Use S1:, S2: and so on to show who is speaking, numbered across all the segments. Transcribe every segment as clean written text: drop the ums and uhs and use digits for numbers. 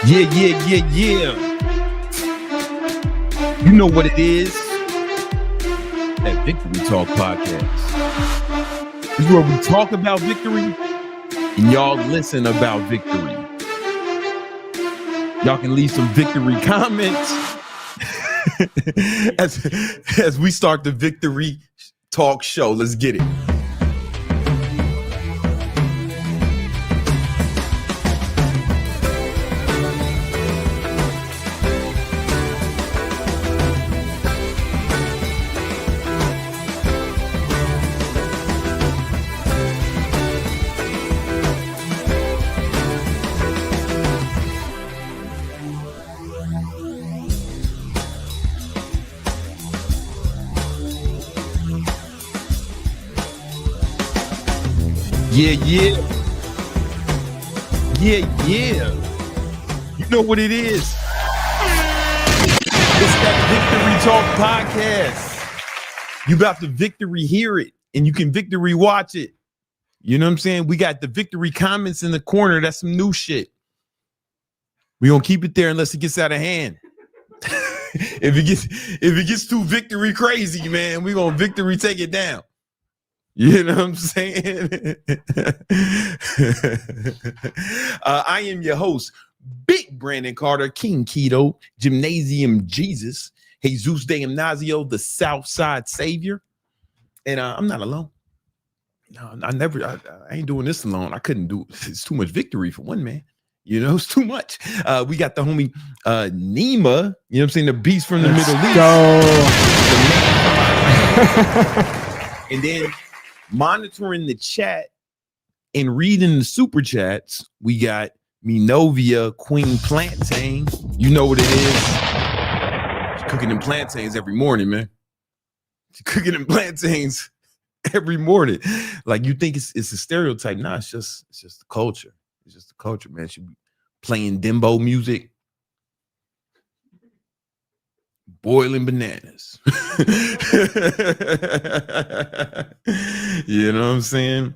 S1: Yeah. You know what it is? That Victory Talk podcast. This is where we talk about victory and y'all listen about victory. Y'all can leave some victory comments as we start the Victory Talk show. Let's get it. Yeah. You know what it is. It's that Victory Talk podcast. You about to victory hear it, and you can victory watch it. You know what I'm saying? We got the victory comments in the corner. That's some new shit. We gonna keep it there unless it gets out of hand. If it gets too victory crazy, man, we gonna victory take it down. You know what I'm saying? I am your host, Big Brandon Carter, King Keto, Gymnasium Jesus, Jesus de Gimnasio, the Southside Savior. And I'm not alone. No, I ain't doing this alone. I couldn't do it. It's too much victory for one man. You know, it's too much. We got the homie Nima, you know what I'm saying? The beast from the Middle East. And then monitoring the chat and reading the super chats, we got Minovia Queen Plantain. You know what it is. She's cooking them plantains every morning, man. She's cooking them plantains every morning. Like, you think it's a stereotype. Nah, it's just the culture. It's just the culture, man. She be playing Dembo music, boiling bananas. You know what I'm saying?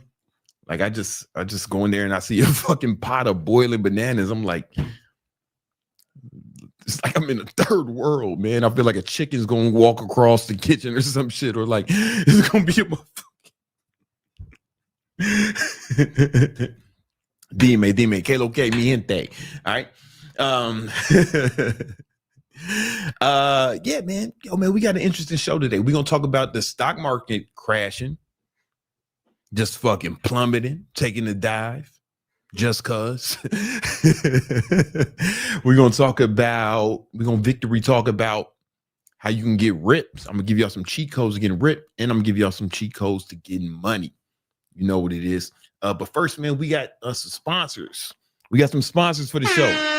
S1: Like, I just go in there and I see a fucking pot of boiling bananas. I'm like, it's like I'm in a third world, man. I feel like a chicken's gonna walk across the kitchen or some shit, or like it's gonna be a motherfucking Dime, que lo que, mi gente. All right. Yeah, man. Yo, man, we got an interesting show today. We're gonna talk about the stock market crashing, just fucking plummeting, taking a dive, just cause. We're gonna victory talk about how you can get ripped. I'm gonna give y'all some cheat codes to getting ripped, and I'm gonna give y'all some cheat codes to getting money. You know what it is. But first, man, we got some sponsors. We got some sponsors for the show.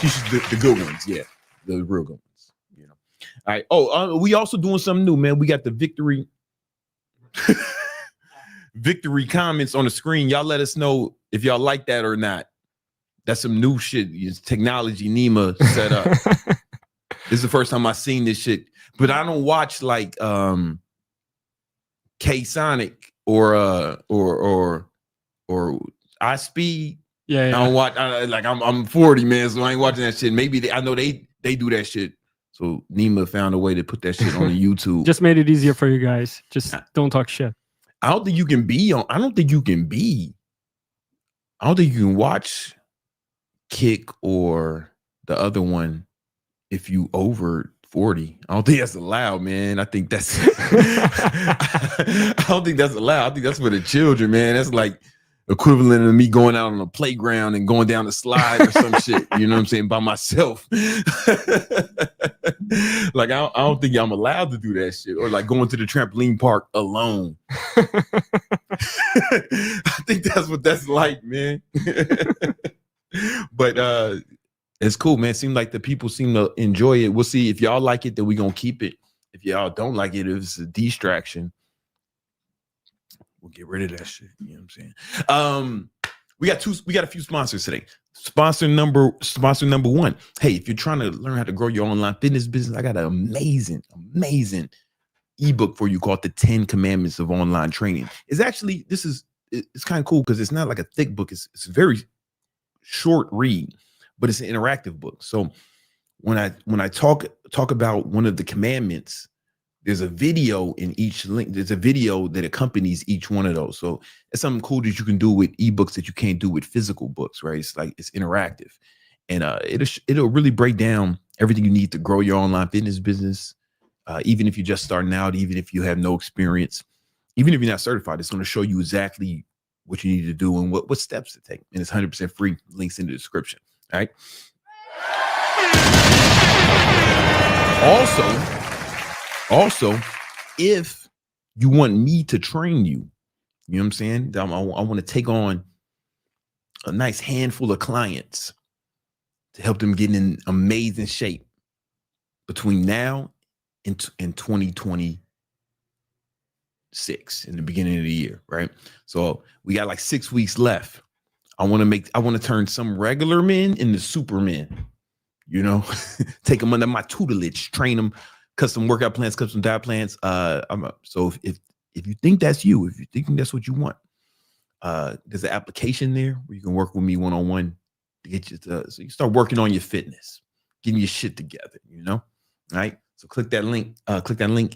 S1: The good ones, yeah, the real good ones. You know. All right. Oh, we also doing something new, man. We got the victory comments on the screen. Y'all let us know if y'all like that or not. That's some new shit. It's technology Nima set up. This is the first time I've seen this shit, but I don't watch like K Sonic or I Speed. Yeah. I don't watch. I'm 40, man, so I ain't watching that shit. Maybe I know they do that shit. So Nima found a way to put that shit on the YouTube.
S2: Just made it easier for you guys. Just don't talk shit.
S1: I don't think you can watch Kick or the other one if you over 40. I don't think that's allowed, man. I think that's I don't think that's allowed. I think that's for the children, man. That's like equivalent of me going out on a playground and going down the slide or some shit, you know what I'm saying, by myself. Like, I don't think I'm allowed to do that shit, or like going to the trampoline park alone. I think that's what that's like, man. But it's cool, man. Seems like the people seem to enjoy it. We'll see. If y'all like it, then we're gonna keep it. If y'all don't like it, if it's a distraction, we'll get rid of that shit. You know what I'm saying? We got a few sponsors today. Sponsor number one. Hey, if you're trying to learn how to grow your online fitness business, I got an amazing ebook for you called The 10 Commandments of Online Training. This is it's kind of cool because it's not like a thick book. It's a very short read, but it's an interactive book. So when I talk about one of the commandments, there's a video in each link. There's a video that accompanies each one of those. So it's something cool that you can do with ebooks that you can't do with physical books, right? It's like it's interactive, and it'll really break down everything you need to grow your online fitness business. Even if you're just starting out, even if you have no experience, even if you're not certified, it's going to show you exactly what you need to do and what steps to take. And it's 100% free. Links in the description. All right. Also, if you want me to train you, you know what I'm saying? I want to take on a nice handful of clients to help them get in amazing shape between now and 2026 in the beginning of the year, right? So we got like 6 weeks left. I want to turn some regular men into supermen, you know, take them under my tutelage, train them, custom workout plans, custom diet plans. So if you think that's you, if you think that's what you want, there's an application there where you can work with me one-on-one to get you to, so you start working on your fitness, getting your shit together, you know? All right. So click that link,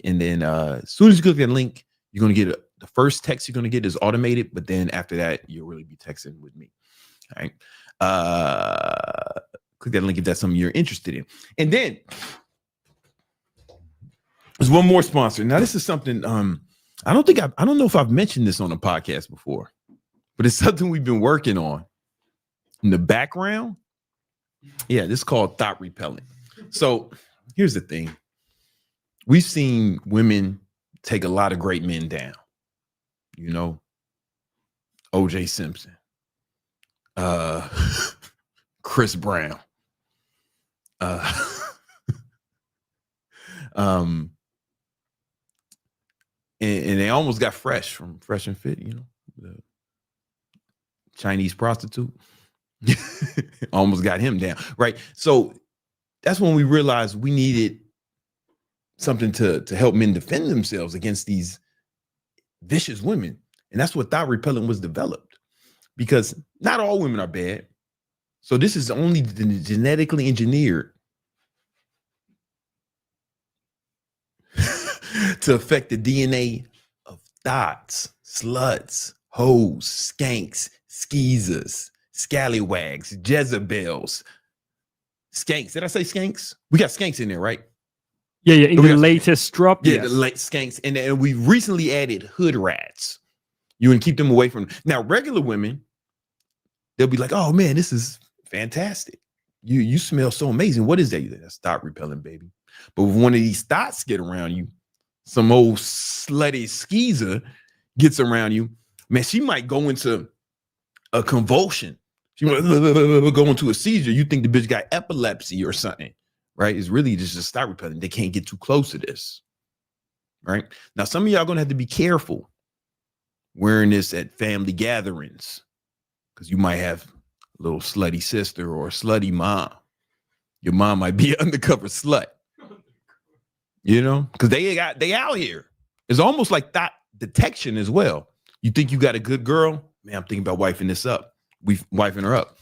S1: and then as soon as you click that link, you're going to get the first text you're going to get is automated, but then after that, you'll really be texting with me. All right. Click that link if that's something you're interested in. And then there's one more sponsor. Now, this is something I don't know if I've mentioned this on a podcast before, but it's something we've been working on in the background. Yeah, this is called Thought Repellent. So here's the thing. We've seen women take a lot of great men down. You know, OJ Simpson, Chris Brown, and they almost got Fresh from Fresh and Fit, you know, the Chinese prostitute. Almost got him down, right? So that's when we realized we needed something to help men defend themselves against these vicious women. And that's what Thought Repellent was developed, because not all women are bad. So this is only genetically engineered to affect the DNA of thoughts, sluts, hoes, skanks, skeezers, scallywags, Jezebels, skanks. Did I say skanks? We got skanks in there, right?
S2: Yeah. In the latest drop,
S1: yeah,
S2: yes.
S1: The late skanks, and we recently added hood rats. You want to keep them away from them. Now, regular women, they'll be like, "Oh man, this is fantastic. You smell so amazing. What is that?" That's Thought Repellent, baby. But if one of these thoughts get around you, some old slutty skeezer gets around you, man, she might go into a convulsion. She might go into a seizure. You think the bitch got epilepsy or something, right? It's really just a Thought Repellent. They can't get too close to this, right? Now, some of y'all gonna have to be careful wearing this at family gatherings, because you might have a little slutty sister or a slutty mom. Your mom might be an undercover slut, you know, because they out here. It's almost like thought detection as well. You think you got a good girl? Man, I'm thinking about wifing this up. We wifing her up.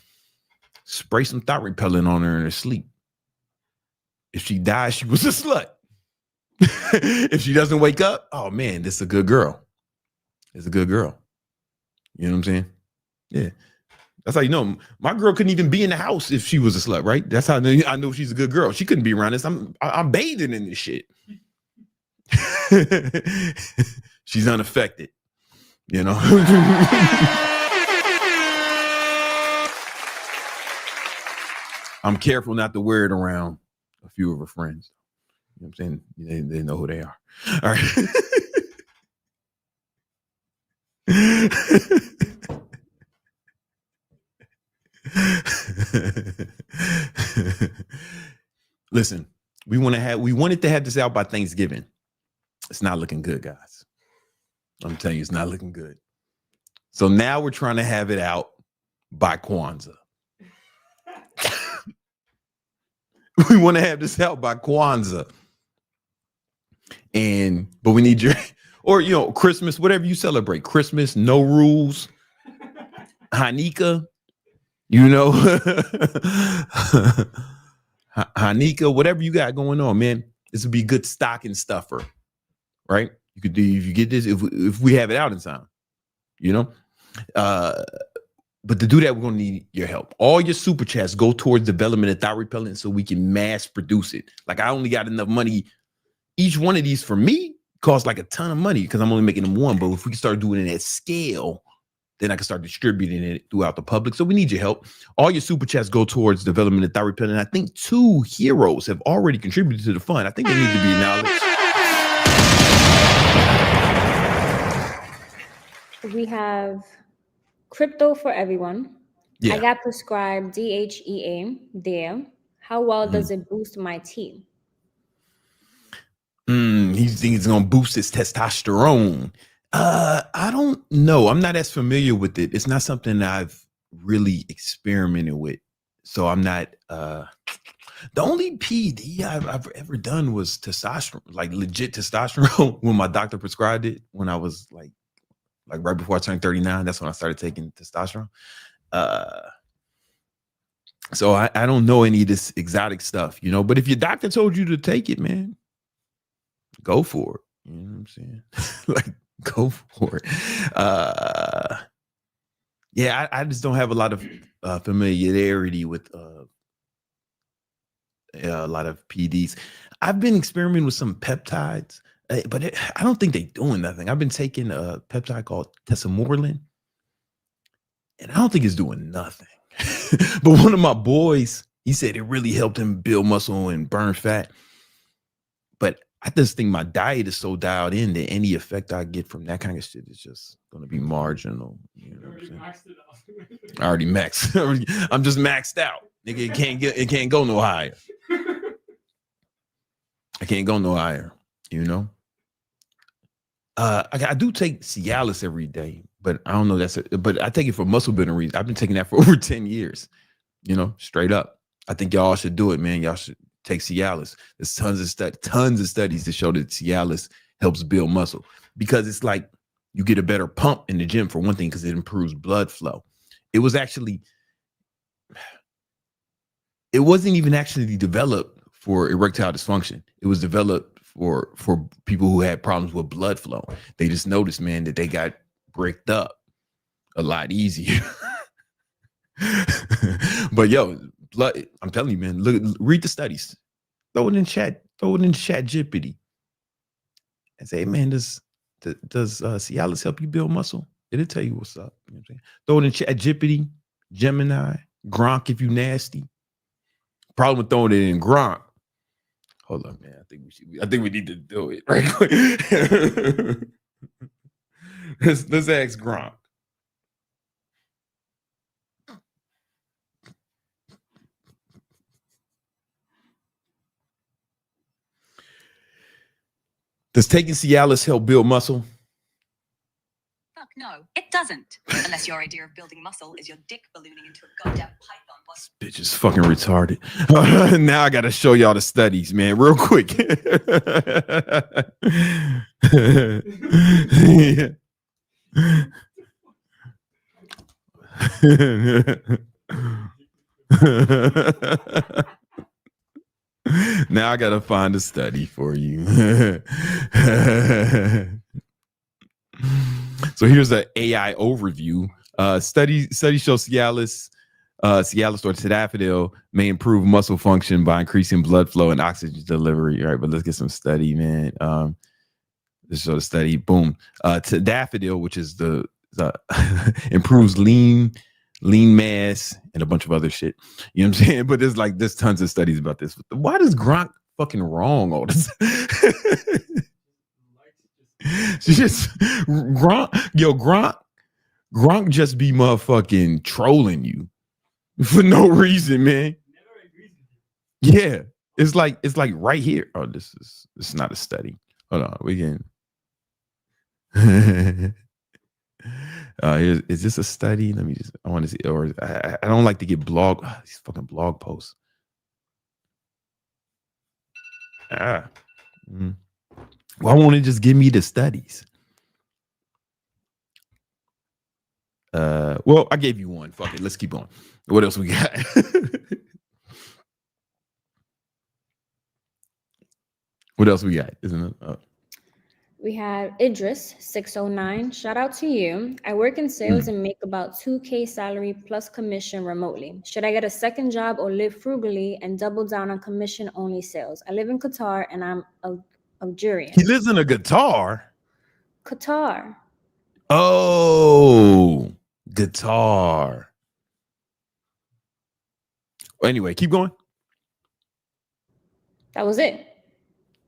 S1: Spray some Thought Repellent on her in her sleep. If she dies, she was a slut. If she doesn't wake up, oh man, this is a good girl. It's a good girl. You know what I'm saying? Yeah. That's how you know. My girl couldn't even be in the house if she was a slut, right? That's how I know she's a good girl. She couldn't be around this. I'm bathing in this shit. She's unaffected, you know. I'm careful not to wear it around a few of her friends. You know what I'm saying? They know who they are. All right. Listen, we wanted to have this out by Thanksgiving. It's not looking good, guys. I'm telling you, it's not looking good. So now we're trying to have it out by Kwanzaa. We want to have this out by Kwanzaa. But we need Or Christmas, whatever you celebrate. Christmas, no rules. Hanukkah, Hanukkah, whatever you got going on, man. This would be good stocking stuffer, right? You could do if you get this if we have it out in time, But to do that, we're gonna need your help. All your super chats go towards development of thyroid repellent so we can mass produce it. Like I only got enough money. Each one of these for me costs like a ton of money because I'm only making them one. But if we can start doing it at scale, then I can start distributing it throughout the public. So we need your help. All your super chats go towards development of thyroid repellent. I think 2 heroes have already contributed to the fund. I think they need to be acknowledged.
S3: We have Crypto for Everyone.
S1: Yeah.
S3: I got prescribed DHEA there. How well does it boost my T?
S1: He thinks it's gonna boost his testosterone. I don't know. I'm not as familiar with it. It's not something I've really experimented with. So I'm not the only PD I've ever done was testosterone, like legit testosterone when my doctor prescribed it when I was like right before I turned 39. That's when I started taking testosterone. So I don't know any of this exotic stuff, but if your doctor told you to take it, man, go for it. You know what I'm saying? Like, go for it. Yeah, I just don't have a lot of familiarity with a lot of PDs. I've been experimenting with some peptides, but I don't think they're doing nothing. I've been taking a peptide called tesamorelin, and I don't think it's doing nothing. But one of my boys, he said it really helped him build muscle and burn fat. But I just think my diet is so dialed in that any effect I get from that kind of shit is just going to be marginal. You know what I'm saying? I already maxed. I'm just maxed out. Nigga, it can't go no higher. I can't go no higher, I do take Cialis every day, but I don't know but I take it for muscle building reasons. I've been taking that for over 10 years, straight up. I think y'all should do it, man. Y'all should take Cialis. There's tons of studies to show that Cialis helps build muscle because it's like you get a better pump in the gym for one thing because it improves blood flow. It wasn't even actually developed for erectile dysfunction. It was developed for people who had problems with blood flow. They just noticed, man, that they got bricked up a lot easier. But blood, I'm telling you, man, read the studies. Throw it in chat GPT and say, man, does Cialis help you build muscle? It'll tell you what's up. You know what I'm saying? Throw it in chat GPT, Gemini, Gronk if you nasty. Problem with throwing it in Gronk. Hold on, man. I think we need to do it right quick. Let's ask Gronk. Does taking Cialis help build muscle?
S4: Fuck no, it doesn't. Unless your idea of building muscle is your dick ballooning into a goddamn python.
S1: This bitch is fucking retarded. Now I gotta show y'all the studies, man, real quick. Now I gotta find a study for you. So here's an AI overview. Study shows Cialis or tadalafil may improve muscle function by increasing blood flow and oxygen delivery. All right, but let's get some study, man. Let's show the study. Boom. Tadalafil, which is the improves lean mass and a bunch of other shit. You know what I'm saying? But there's tons of studies about this. Why does Gronk fucking wrong all this? She just Gronk just be motherfucking trolling you for no reason, man. Yeah, it's like right here. Oh, this is not a study. Hold on, we can. Is this a study? I want to see. Or I don't like to get these fucking blog posts. Why won't it just give me the studies? Well, I gave you one. Fuck it. Let's keep on. What else we got? What else we got? Isn't it?
S3: We have Idris 609. Shout out to you. I work in sales and make about 2K salary plus commission remotely. Should I get a second job or live frugally and double down on commission only sales? I live in Qatar and I'm Algerian.
S1: He lives in a guitar.
S3: Qatar.
S1: Oh, guitar. Anyway, keep going.
S3: That was it.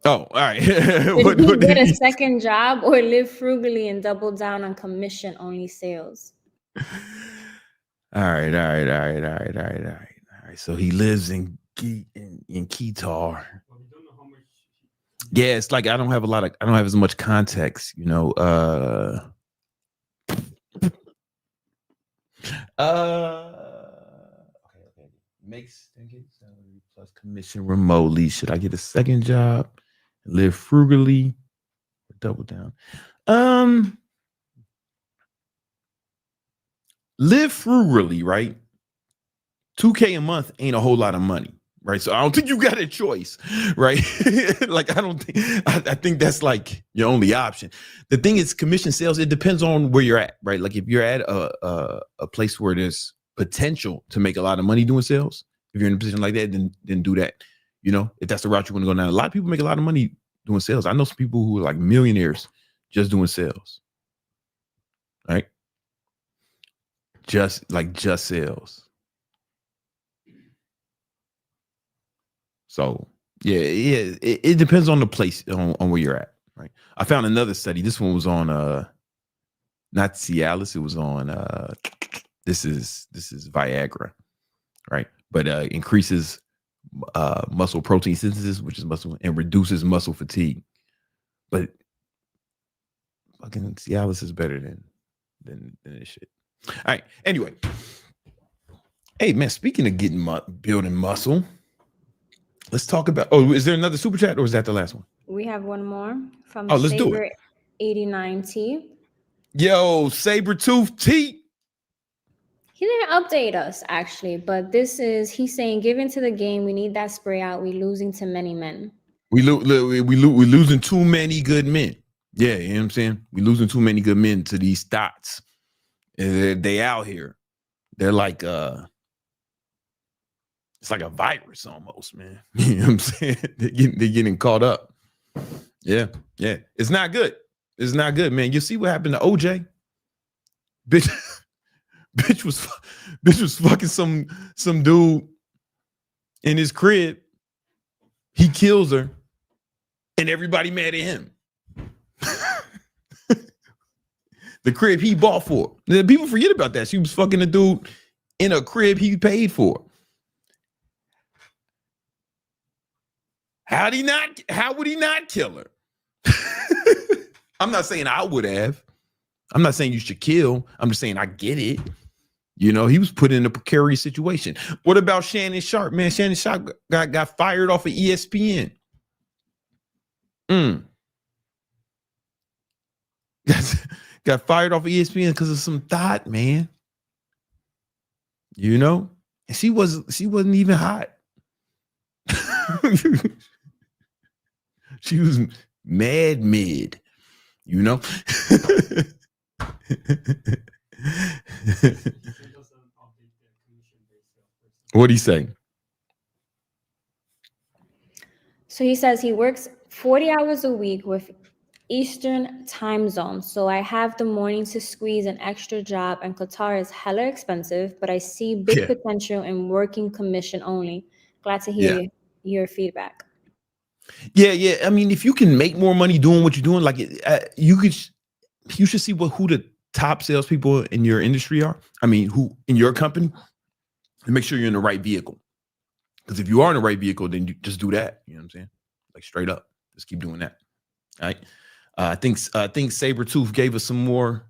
S1: Oh, all right.
S3: Should he get a second job or live frugally and double down on commission only sales?
S1: All right. So he lives in Qatar. Yeah, it's like I don't have as much context, you know. Okay. Makes salary plus commission remotely. Should I get a second job? Live frugally or double down? Live frugally, right? 2K a month ain't a whole lot of money, right? So I don't think you got a choice, right? Like I think that's like your only option. The thing is, commission sales, it depends on where you're at, right? Like if you're at a place where there's potential to make a lot of money doing sales, if you're in a position like that, then do that. You know, if that's the route you want to go down. A lot of people make a lot of money doing sales. I know some people who are like millionaires just doing sales, right? Just sales. So yeah, it depends on the place on where you're at, right? I found another study. This one was on not Cialis. It was on this is Viagra, right? But increases muscle protein synthesis, which is muscle, and reduces muscle fatigue. But fucking Cialis is better than this shit. All right. Anyway, hey man, speaking of building muscle, let's talk about. Oh, is there another super chat or is that the last one?
S3: We have one more from
S1: let's do it.
S3: 89T.
S1: Yo, Sabertooth T.
S3: He didn't update us actually, but he's saying, give into the game. We need that spray out. We losing to many men.
S1: We losing too many good men. Yeah, you know what I'm saying? We losing too many good men to these thoughts. They out here. They're like it's like a virus almost, man. You know what I'm saying? They're getting caught up. Yeah. It's not good. It's not good, man. You see what happened to OJ? Bitch was fucking some dude in his crib. He kills her, and everybody mad at him. The crib he bought for. People forget about that. She was fucking a dude in a crib he paid for. How would he not kill her? I'm not saying I would have. I'm not saying you should kill. I'm just saying I get it. You know, he was put in a precarious situation. What about Shannon Sharp? Man, Shannon Sharp got fired off of ESPN. Got fired off of ESPN because of some thought, man. You know? And she wasn't even hot. She was mid, you know? What'd he say?
S3: So he says he works 40 hours a week with Eastern time zone. So I have the morning to squeeze an extra job, and Qatar is hella expensive, but I see big potential in working commission only. Glad to hear your feedback.
S1: Yeah. I mean, if you can make more money doing what you're doing, like you should see who the top salespeople in your industry are. I mean, who in your company, and make sure you're in the right vehicle. Because if you are in the right vehicle, then you just do that. You know what I'm saying? Like straight up, just keep doing that. All right. I think Sabertooth gave us some more.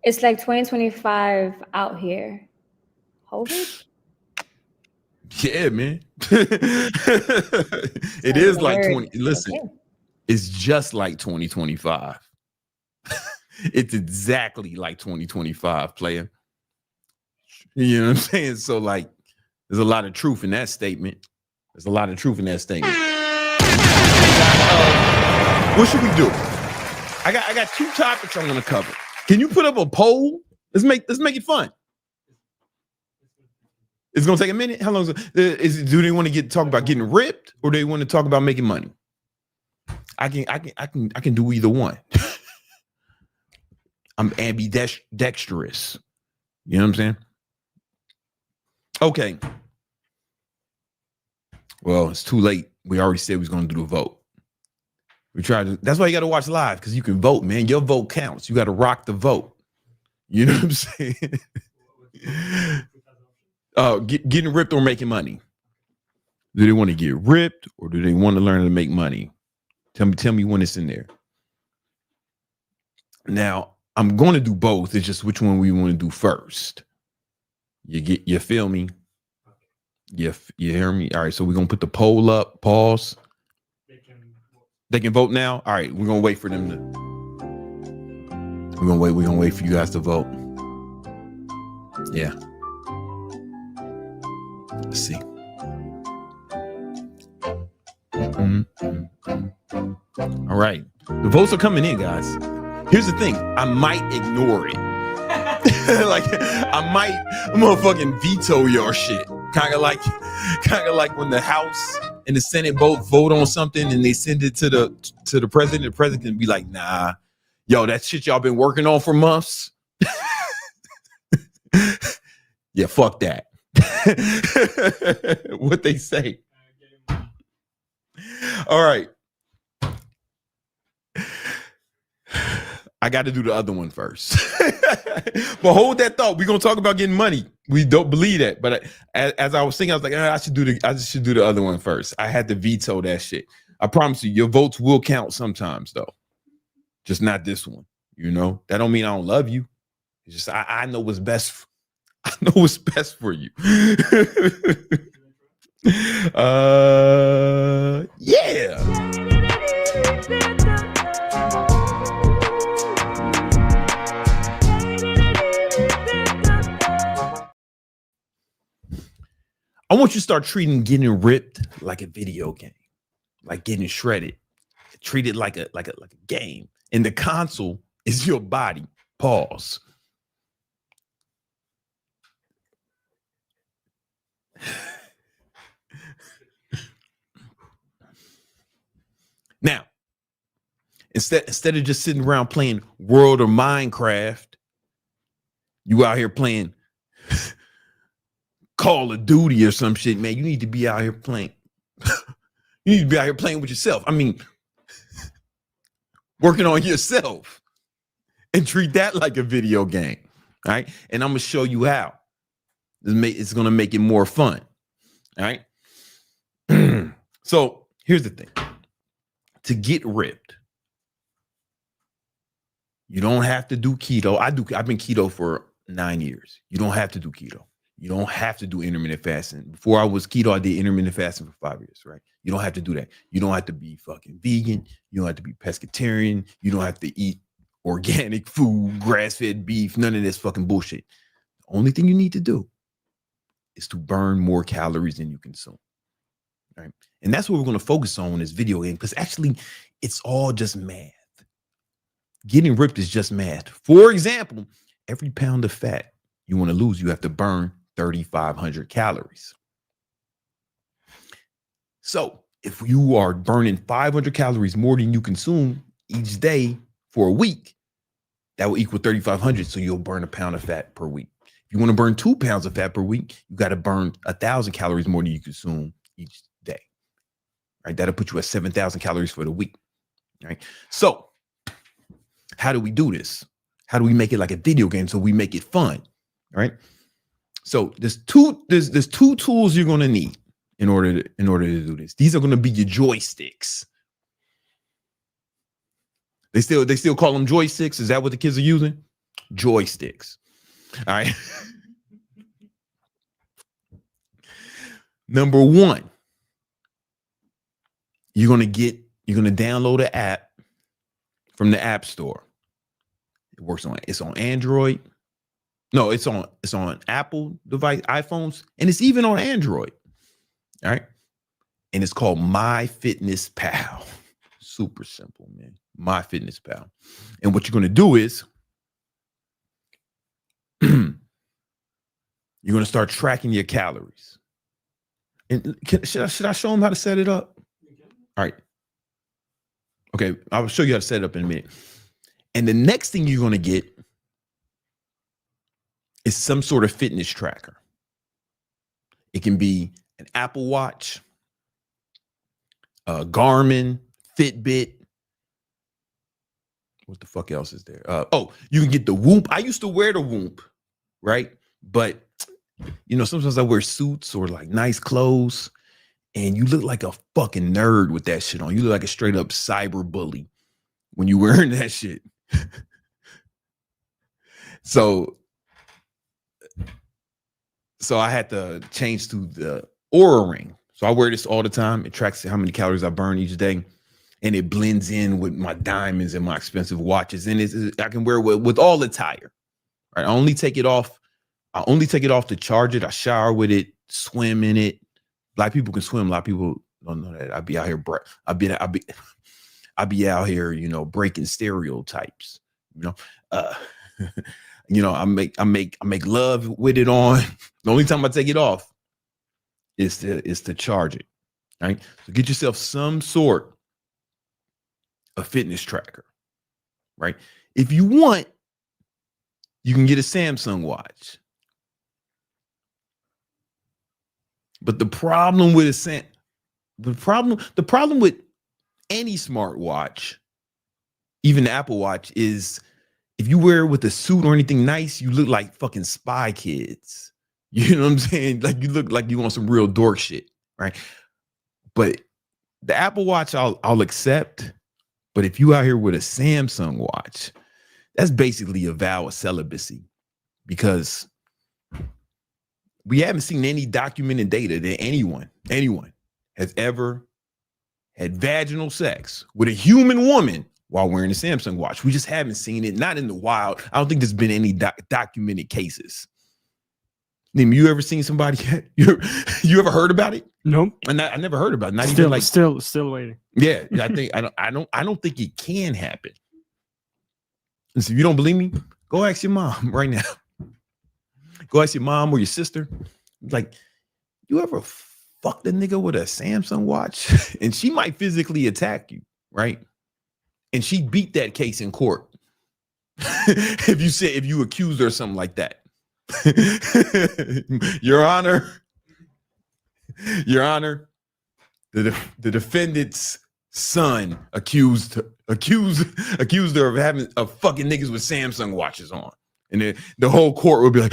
S3: It's like 2025 out here. Hold it.
S1: Yeah, man. It is like 20. Listen, okay. It's just like 2025. It's exactly like 2025, player. You know what I'm saying? So like, there's a lot of truth in that statement. There's a lot of truth in that statement. What should we do? I got 2 topics I want to cover. Can you put up a poll? Let's make it fun. It's gonna take a minute. How long is it? Do they want to talk about getting ripped, or do they want to talk about making money? I can do either one. I'm ambidextrous. You know what I'm saying? Okay. Well, it's too late. We already said we was gonna do the vote. We tried to. That's why you got to watch live, because you can vote, man. Your vote counts. You got to rock the vote. You know what I'm saying? Getting ripped or making money. Do they want to get ripped, or do they want to learn to make money? Tell me when it's in there. Now, I'm going to do both. It's just which one we want to do first. You feel me? You hear me? All right, so we're going to put the poll up. Pause. They can vote now. All right, we're going to wait for them to. We're going to wait for you guys to vote. Yeah. Let's see. All right. The votes are coming in, guys. Here's the thing. I might ignore it. Like, I'm gonna fucking veto your shit. Kind of like when the House and the Senate both vote on something and they send it to the president. The president can be like, nah, yo, that shit y'all been working on for months. Yeah, fuck that. What they say. All right. I got to do the other one first. But hold that thought. We're going to talk about getting money. We don't believe that. But as I was thinking, I was like, I just should do the other one first. I had to veto that shit. I promise you, your votes will count sometimes, though. Just not this one. You know, that don't mean I don't love you. It's just I know what's best. I know what's best for you. Yeah. I want you to start treating getting ripped like a video game, like getting shredded. Treat it like a game. And the console is your body. Pause. Now, instead of just sitting around playing World or Minecraft, you out here playing Call of Duty or some shit, man. You need to be out here playing. You need to be out here playing with yourself. I mean, working on yourself, and treat that like a video game. All right. And I'm going to show you how. It's going to make it more fun. All right. So here's the thing. To get ripped, you don't have to do keto. I've been keto for 9 years. You don't have to do keto. You don't have to do intermittent fasting. Before I was keto, I did intermittent fasting for 5 years, right? You don't have to do that. You don't have to be fucking vegan. You don't have to be pescatarian. You don't have to eat organic food, grass-fed beef, none of this fucking bullshit. The only thing you need to do is to burn more calories than you consume, right? And that's what we're going to focus on in this video game, because actually it's all just math. Getting ripped is just math. For example, every pound of fat you want to lose, you have to burn 3,500 calories. So if you are burning 500 calories more than you consume each day for a week, that will equal 3,500. So you'll burn a pound of fat per week. If you want to burn 2 pounds of fat per week, you got to burn 1,000 calories more than you consume each day. Right? That'll put you at 7,000 calories for the week. Right? So how do we do this? How do we make it like a video game so we make it fun? All right. So there's two tools you're going to need in order to do this. These are going to be your joysticks. They still call them joysticks. Is that what the kids are using? Joysticks. All right. Number one, you're going to download an app from the App Store. It works on it's on Android. No, it's on Apple device, iPhones, and it's even on Android. All right. And it's called MyFitnessPal. Super simple, man. MyFitnessPal. And what you're going to do is you're going to start tracking your calories. And should I show them how to set it up? All right. Okay. I'll show you how to set it up in a minute. And the next thing you're going to get is some sort of fitness tracker. It can be an Apple Watch, Garmin, Fitbit. What the fuck else is there? You can get the Whoop. I used to wear the Whoop, right? But sometimes I wear suits or like nice clothes, and you look like a fucking nerd with that shit on. You look like a straight up cyber bully when you wearing that shit. So I had to change to the Oura Ring. So I wear this all the time. It tracks how many calories I burn each day, and it blends in with my diamonds and my expensive watches. And I can wear it with all attire. Right? I only take it off to charge it. I shower with it, swim in it. Black people can swim. A lot of people don't know that. I be out here, out here, breaking stereotypes. I make love with it on. The only time I take it off is to charge it. Right. So get yourself some sort of fitness tracker. Right. If you want, you can get a Samsung watch. But the problem with the problem with any smartwatch, even the Apple Watch, is if you wear it with a suit or anything nice, you look like fucking Spy Kids. You know what I'm saying? Like you look like you want some real dork shit, right? But the Apple Watch I'll accept. But if you out here with a Samsung watch, that's basically a vow of celibacy, because we haven't seen any documented data that anyone has ever had vaginal sex with a human woman while wearing a Samsung watch. We just haven't seen it, not in the wild. I don't think there's been any documented cases. Nim, you ever seen somebody? You ever heard about it?
S2: Nope.
S1: And I never heard about it. Not
S2: still,
S1: even like
S2: still waiting.
S1: Yeah, I don't think it can happen. And so if you don't believe me, go ask your mom right now. Go ask your mom or your sister. Like, you ever fucked a nigga with a Samsung watch? And she might physically attack you, right? And she beat that case in court. if you accused her of something like that. Your Honor, the defendant's son accused her of fucking niggas with Samsung watches on, and the whole court would be like,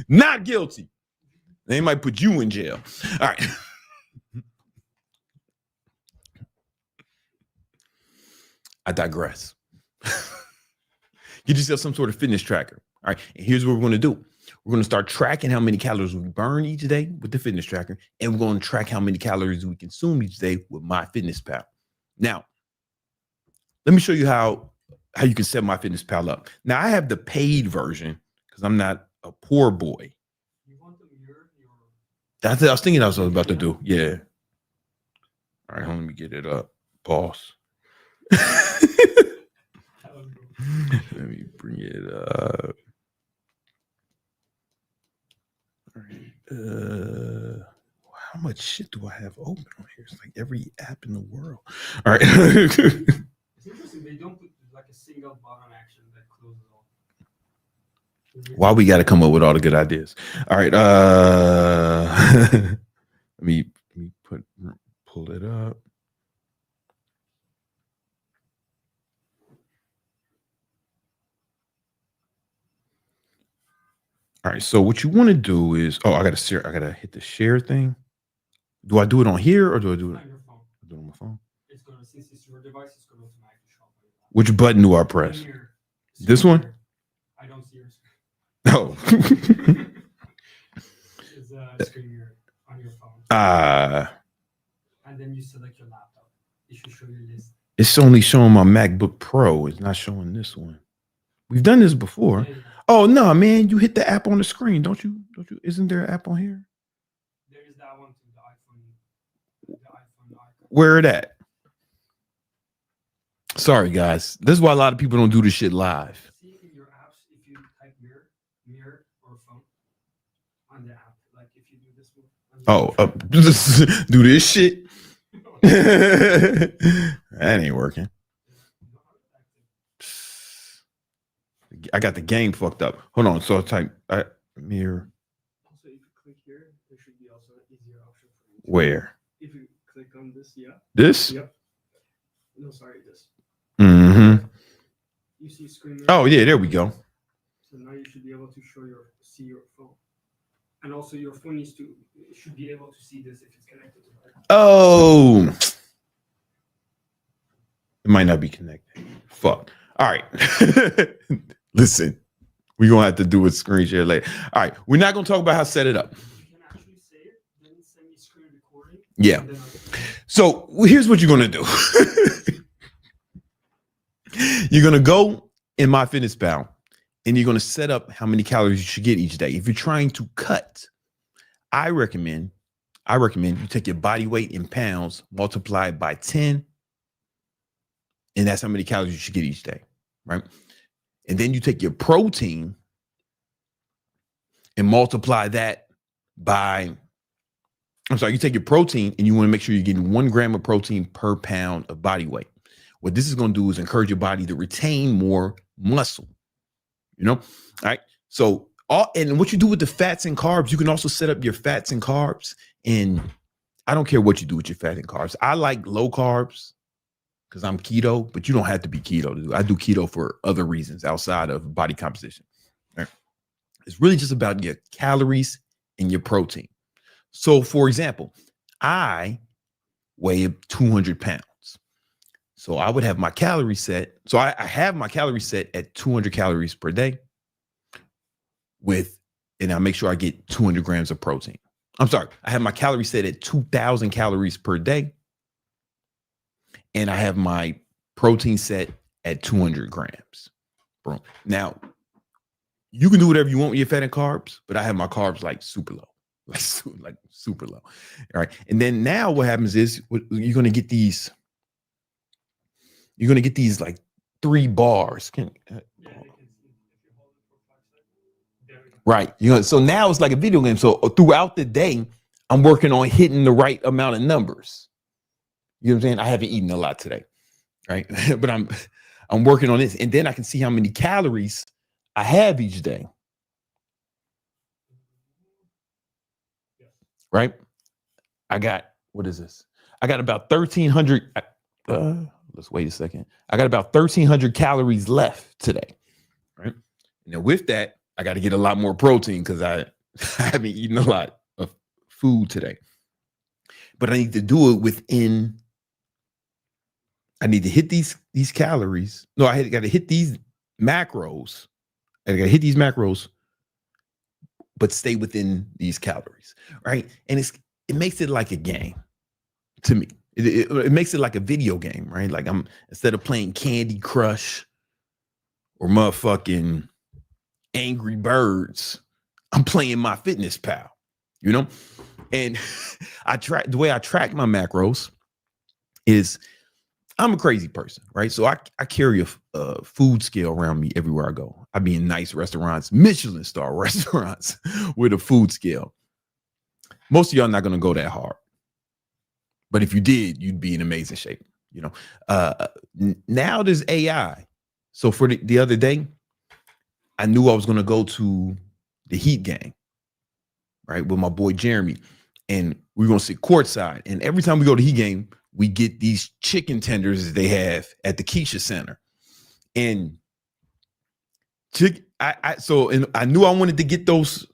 S1: not guilty. They might put you in jail. All right. I digress. Get yourself some sort of fitness tracker. All right. And here's what we're going to do. We're going to start tracking how many calories we burn each day with the fitness tracker. And we're going to track how many calories we consume each day with MyFitnessPal. Now, let me show you how you can set MyFitnessPal up. Now, I have the paid version because I'm not a poor boy. You want to mirror your... That's what I was thinking I was about to do. Yeah. All right. Let me get it up. Pause. Let me bring it up. All right. How much shit do I have open on here? It's like every app in the world. All right.
S2: It's interesting. They don't put like a single button action that closes off.
S1: Why we got to come up with all the good ideas? All right. Let me pull it up. All right, so what you want to do is, I gotta hit the share thing. Do I do it on here or do I do it
S2: on your phone?
S1: I do it on my phone?
S2: It's gonna, since it's your device, it's gonna automatically show up.
S1: Which button do I press? This one?
S2: I don't see your screen.
S1: Oh.
S2: It's a screen mirror on your phone.
S1: And
S2: then you select your laptop. It should show you a list.
S1: It's only showing my MacBook Pro. It's not showing this one. We've done this before.
S2: Yeah,
S1: Oh no, man! You hit the app on the screen, don't you? Don't you? Isn't there an app on here?
S2: there is that one too, the iPhone icon.
S1: Where it at? Sorry, guys. This is why a lot of people don't do this shit live.
S2: See in your apps, if you type mirror or phone on the app, like if you do this one.
S1: Oh, do this shit. That ain't working. I got the game fucked up. Hold on. So I type mirror.
S2: Also, if you click here, there should be also an easier option for you.
S1: Where?
S2: If you click on this, yeah.
S1: This?
S2: Yep. No, sorry, this.
S1: Mm-hmm.
S2: You see screen.
S1: Oh yeah, there we go.
S2: So now you should be able to see your phone, and also your phone should be able to see this if it's connected to it.
S1: Oh, it might not be connected. Fuck. All right. Listen, we're gonna have to do a screen share later. All right, we're not gonna talk about how to set it up.
S2: If you can actually say it, then send me screen recording.
S1: Yeah.
S2: And then
S1: So here's what you're gonna do. You're gonna go in MyFitnessPal and you're gonna set up how many calories you should get each day. If you're trying to cut, I recommend you take your body weight in pounds, multiply it by 10, and that's how many calories you should get each day, right? And then you take your protein and multiply that by, you take your protein and you want to make sure you're getting 1 gram of protein per pound of body weight. What this is going to do is encourage your body to retain more muscle, all right? So and what you do with the fats and carbs, you can also set up your fats and carbs. And I don't care what you do with your fat and carbs. I like low carbs because I'm keto, but you don't have to be keto. I do keto for other reasons outside of body composition. Right? It's really just about your calories and your protein. So for example, I weigh 200 pounds. So I would have my calorie set. So I have my calorie set at 200 calories per day and I make sure I get 200 grams of protein. I'm sorry. I have my calorie set at 2,000 calories per day. And I have my protein set at 200 grams. Bro. Now, you can do whatever you want with your fat and carbs, but I have my carbs like super low. Like super low. All right. And then now what happens is you're going to get these like 3 bars.
S2: yeah, they can see if you hold it for 5 seconds. There we go.
S1: Right. So now it's like a video game. So throughout the day, I'm working on hitting the right amount of numbers. You know what I'm saying? I haven't eaten a lot today. Right. But I'm working on this. And then I can see how many calories I have each day. Right. I got, what is this? I got about 1,300. Let's wait a second. I got about 1,300 calories left today. Right. Now with that, I got to get a lot more protein because I haven't eaten a lot of food today. But I need to do it within. I need to hit these calories. No, I got to hit these macros. I got to hit these macros, but stay within these calories, right? And it makes it like a game to me. It makes it like a video game, right? Like instead of playing Candy Crush or motherfucking Angry Birds, I'm playing MyFitnessPal, And the way I track my macros is I'm a crazy person, right? So I carry a food scale around me everywhere I go. I be in nice restaurants, Michelin star restaurants with a food scale. Most of y'all not going to go that hard. But if you did, you'd be in amazing shape. Now there's AI. So for the other day, I knew I was going to go to the Heat game, right, with my boy Jeremy. And we're going to sit courtside. And every time we go to Heat game, we get these chicken tenders that they have at the Keisha Center. And I knew I wanted to get those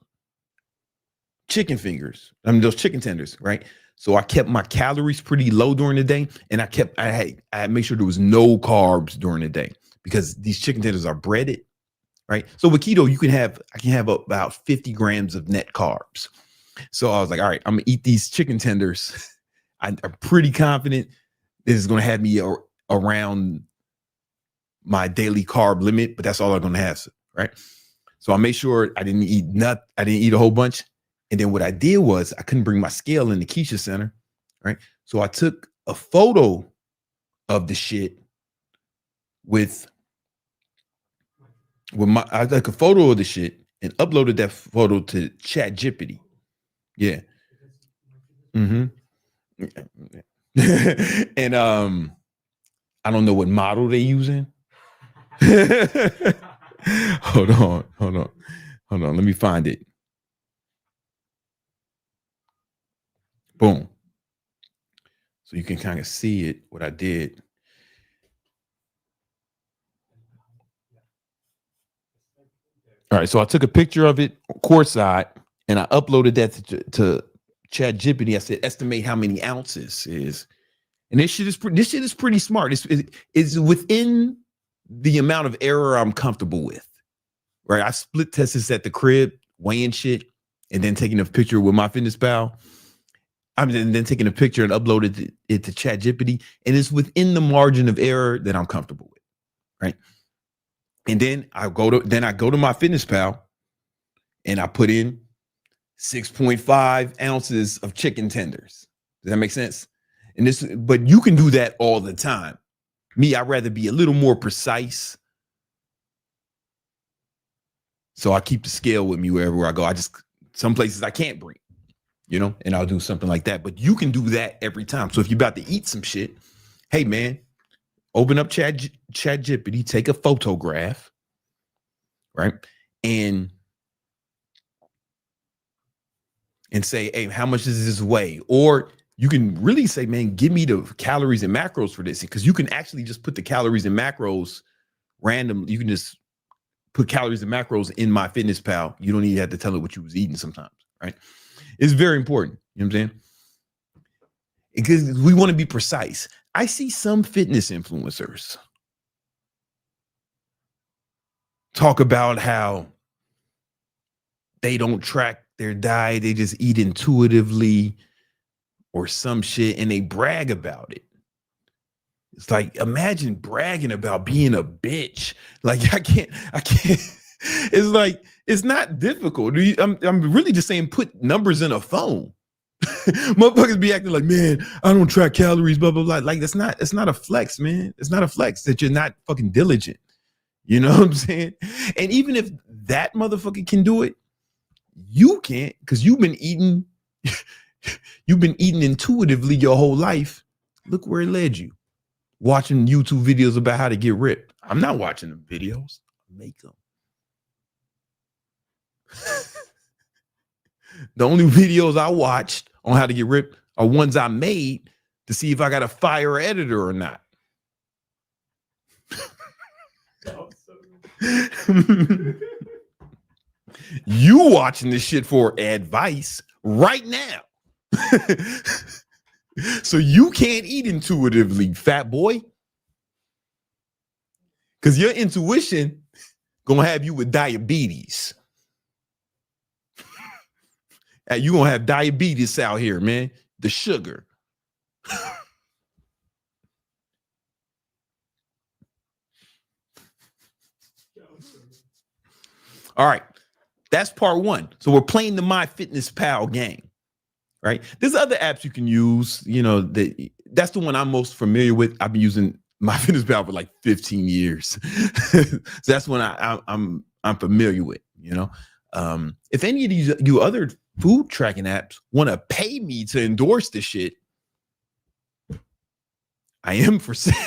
S1: chicken fingers. Those chicken tenders, right? So I kept my calories pretty low during the day, and I had made sure there was no carbs during the day because these chicken tenders are breaded, right? So with keto, I can have about 50 grams of net carbs. So I was like, all right, I'm gonna eat these chicken tenders. I'm pretty confident this is gonna have me around my daily carb limit, but that's all I'm going to have, right? So I made sure I didn't eat I didn't eat a whole bunch. And then what I did was I couldn't bring my scale in the Keisha Center, right? So I took a photo of the shit I took a photo of the shit and uploaded that photo to ChatGPT. Yeah. Mm-hmm. And I don't know what model they using. Hold on. Let me find it. Boom. So you can kind of see it, what I did. All right, so I took a picture of it courtside and I uploaded that to ChatGPT. I said, estimate how many ounces is. And this shit is pretty smart. It's within the amount of error I'm comfortable with. Right? I split test this at the crib, weighing shit, and then taking a picture with MyFitnessPal. Then taking a picture and uploaded it to ChatGPT, and it's within the margin of error that I'm comfortable with, right? And then I go to MyFitnessPal, and I put in 6.5 ounces of chicken tenders. Does that make sense? But you can do that all the time. Me, I'd rather be a little more precise. So I keep the scale with me wherever I go. Some places I can't bring, and I'll do something like that. But you can do that every time. So if you're about to eat some shit, hey man, open up ChatGPT, take a photograph, right? And say, hey, how much does this weigh? Or you can really say, man, give me the calories and macros for this. Because you can actually just put the calories and macros randomly. You can just put calories and macros in MyFitnessPal. You don't even have to tell it what you was eating sometimes, right? It's very important. You know what I'm saying? Because we want to be precise. I see some fitness influencers talk about how they don't track their diet. They just eat intuitively or some shit, and they brag about it. It's like, imagine bragging about being a bitch. Like, I can't. It's like, it's not difficult. I'm really just saying, put numbers in a phone. Motherfuckers be acting like, man, I don't track calories, blah, blah, blah. Like, it's not a flex, man. It's not a flex that you're not fucking diligent. You know what I'm saying? And even if that motherfucker can do it, you can't, because you've been eating intuitively your whole life. Look where it led you. Watching YouTube videos about how to get ripped. I'm not watching the videos. Make them. The only videos I watched on how to get ripped are ones I made to see if I got a fire editor or not. You watching this shit for advice right now. So you can't eat intuitively, fat boy. Because your intuition gonna have you with diabetes. You gonna have diabetes out here, man. The sugar. All right. That's part one. So we're playing the MyFitnessPal game. Right? There's other apps you can use, that's the one I'm most familiar with. I've been using MyFitnessPal for like 15 years. So that's one I'm familiar with, If any of you other food tracking apps want to pay me to endorse this shit, I am for sale.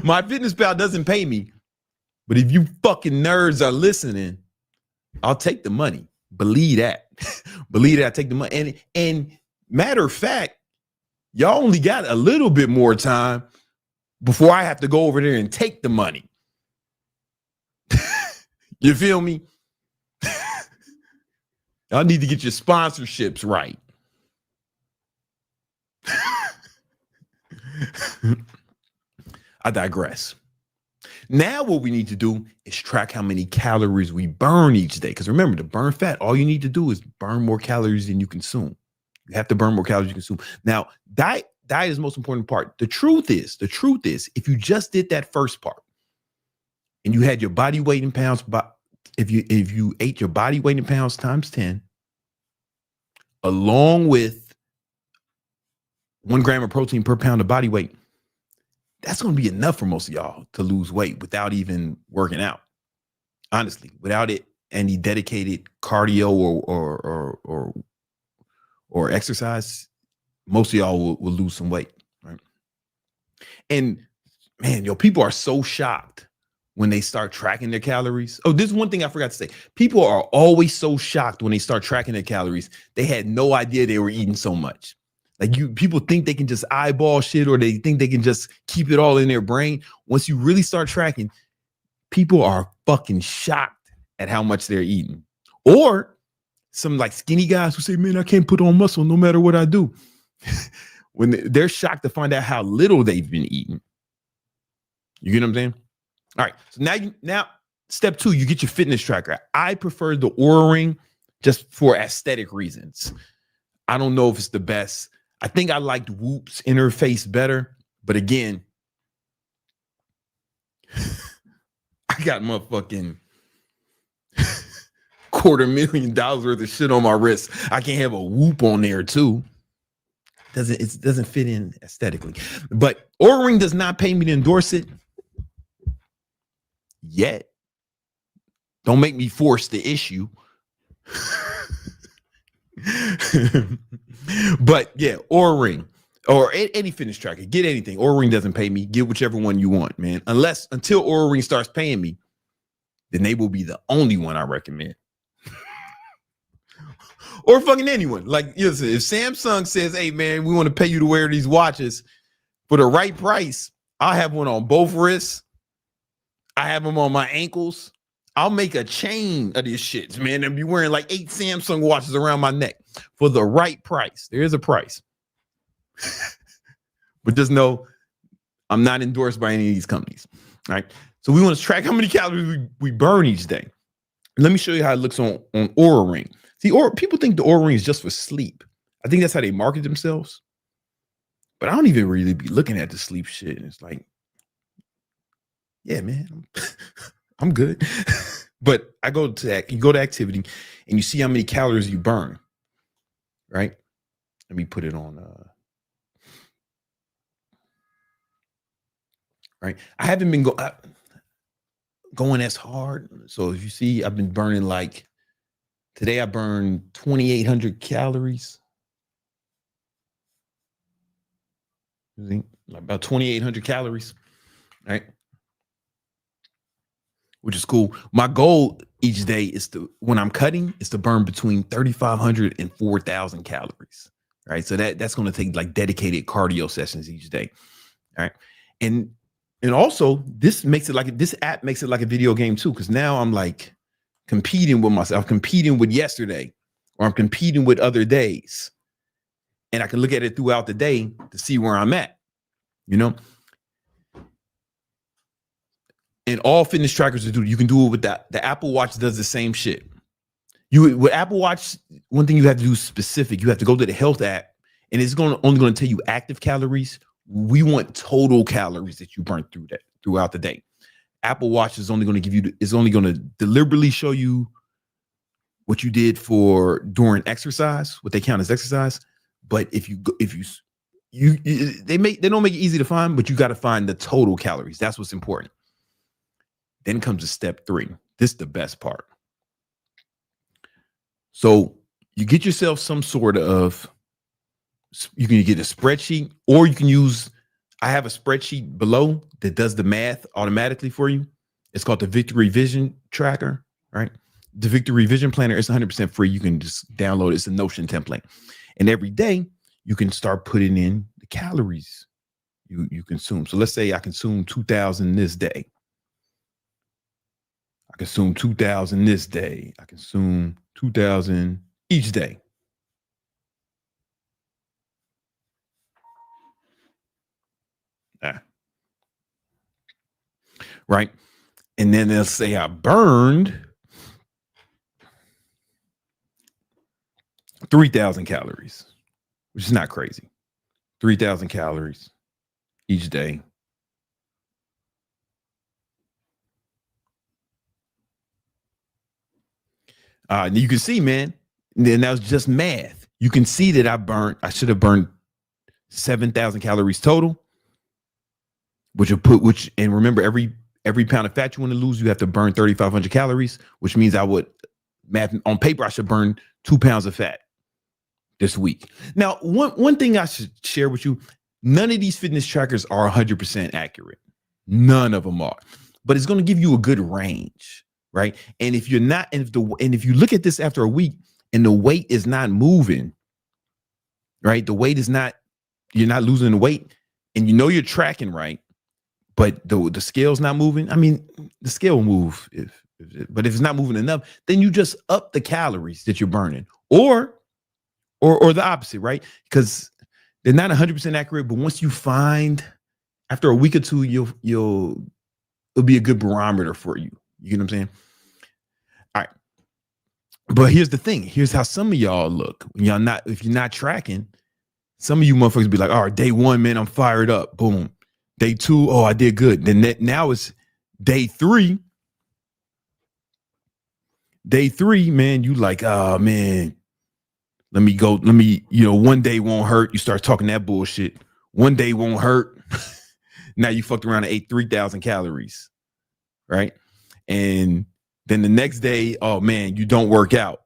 S1: MyFitnessPal doesn't pay me, but if you fucking nerds are listening, I'll take the money. Believe that. Believe that I take the money. And matter of fact, y'all only got a little bit more time before I have to go over there and take the money. You feel me? Y'all need to get your sponsorships right. I digress. Now what we need to do is track how many calories we burn each day. Because remember, to burn fat, all you need to do is burn more calories than you consume. You have to burn more calories than you consume. Now, diet is the most important part. The truth is, if you just did that first part and you had your body weight in pounds, but if you ate your body weight in pounds times 10, along with 1 gram of protein per pound of body weight, that's going to be enough for most of y'all to lose weight without even working out. Honestly, without it any dedicated cardio or exercise, most of y'all will lose some weight, right? And man, people are so shocked when they start tracking their calories. Oh, this is one thing I forgot to say. People are always so shocked when they start tracking their calories. They had no idea they were eating so much. Like people think they can just eyeball shit, or they think they can just keep it all in their brain. Once you really start tracking, people are fucking shocked at how much they're eating. Or some like skinny guys who say, man, I can't put on muscle no matter what I do. When they're shocked to find out how little they've been eating. You get what I'm saying? All right. So now step 2, you get your fitness tracker. I prefer the Oura Ring just for aesthetic reasons. I don't know if it's the best. I think I liked Whoop's interface better, but again, I got motherfucking $250,000 worth of shit on my wrist. I can't have a Whoop on there too. It doesn't fit in aesthetically. But Oura Ring does not pay me to endorse it yet. Don't make me force the issue. But yeah, Oura Ring or any fitness tracker, get anything. Oura Ring doesn't pay me. Get whichever one you want, man. Until Oura Ring starts paying me, then they will be the only one I recommend. Or fucking anyone. Like, listen, if Samsung says, hey man, we want to pay you to wear these watches for the right price, I'll have one on both wrists. I have them on my ankles. I'll make a chain of these shits, man, and be wearing like 8 Samsung watches around my neck for the right price. There is a price. But just know I'm not endorsed by any of these companies. All right. So we want to track how many calories we burn each day. Let me show you how it looks on Oura Ring. See, people think the Oura Ring is just for sleep. I think that's how they market themselves. But I don't even really be looking at the sleep shit. It's like, yeah, man, I'm good. But I go to that, you go to activity and you see how many calories you burn, right? Let me put it on. Right. I haven't been going as hard. So if you see, I've been burning like, today I burned 2,800 calories. About 2,800 calories, right? Which is cool. My goal each day is when I'm cutting, is to burn between 3,500 and 4,000 calories, right? So that's going to take like dedicated cardio sessions each day, all right? And also this app makes it like a video game too, because now I'm like competing with myself, competing with yesterday, or I'm competing with other days. And I can look at it throughout the day to see where I'm at, you know? And all fitness trackers do, you can do it with that. The Apple Watch does the same shit. With Apple Watch, one thing you have to do specific, you have to go to the health app, and it's only going to tell you active calories. We want total calories that you burn throughout the day. Apple Watch is only going to give you, is only going to deliberately show you what you did during exercise, what they count as exercise. But they don't make it easy to find, but you got to find the total calories. That's what's important. Then comes to step 3. This is the best part. So you get yourself some sort of, you can get a spreadsheet, or you can use, I have a spreadsheet below that does the math automatically for you. It's called the Victory Vision Tracker, right? The Victory Vision Planner is 100% free. You can just download it. It's a Notion template. And every day you can start putting in the calories you consume. So let's say I consume 2,000 this day. I consume 2,000 this day. I consume 2,000 each day. Right. And then they'll say I burned 3,000 calories, which is not crazy. 3,000 calories each day. You can see, man, then that was just math. You can see that I should have burned 7,000 calories total, and remember, every pound of fat you want to lose, you have to burn 3,500 calories, which means math on paper, I should burn 2 pounds of fat this week. Now, one thing I should share with you, none of these fitness trackers are 100% accurate. None of them are, but it's going to give you a good range, right? And if you're not, and if you look at this after a week and the weight is not moving, right? The weight is not, you're not losing the weight, and you know you're tracking right, but the scale's not moving. I mean, the scale will move but if it's not moving enough, then you just up the calories that you're burning, or the opposite, right? Because they're not 100% accurate, but once you find, after a week or two, it'll be a good barometer for you. You get what I'm saying? All right. But here's the thing. Here's how some of y'all look. If you're not tracking, some of you motherfuckers be like, all right, day 1, man, I'm fired up. Boom. Day 2, oh, I did good. Then now it's day 3. Day 3, man, you like, oh man, let me, one day won't hurt. You start talking that bullshit. One day won't hurt. Now you fucked around and ate 3,000 calories, right? And then the next day, oh man, you don't work out.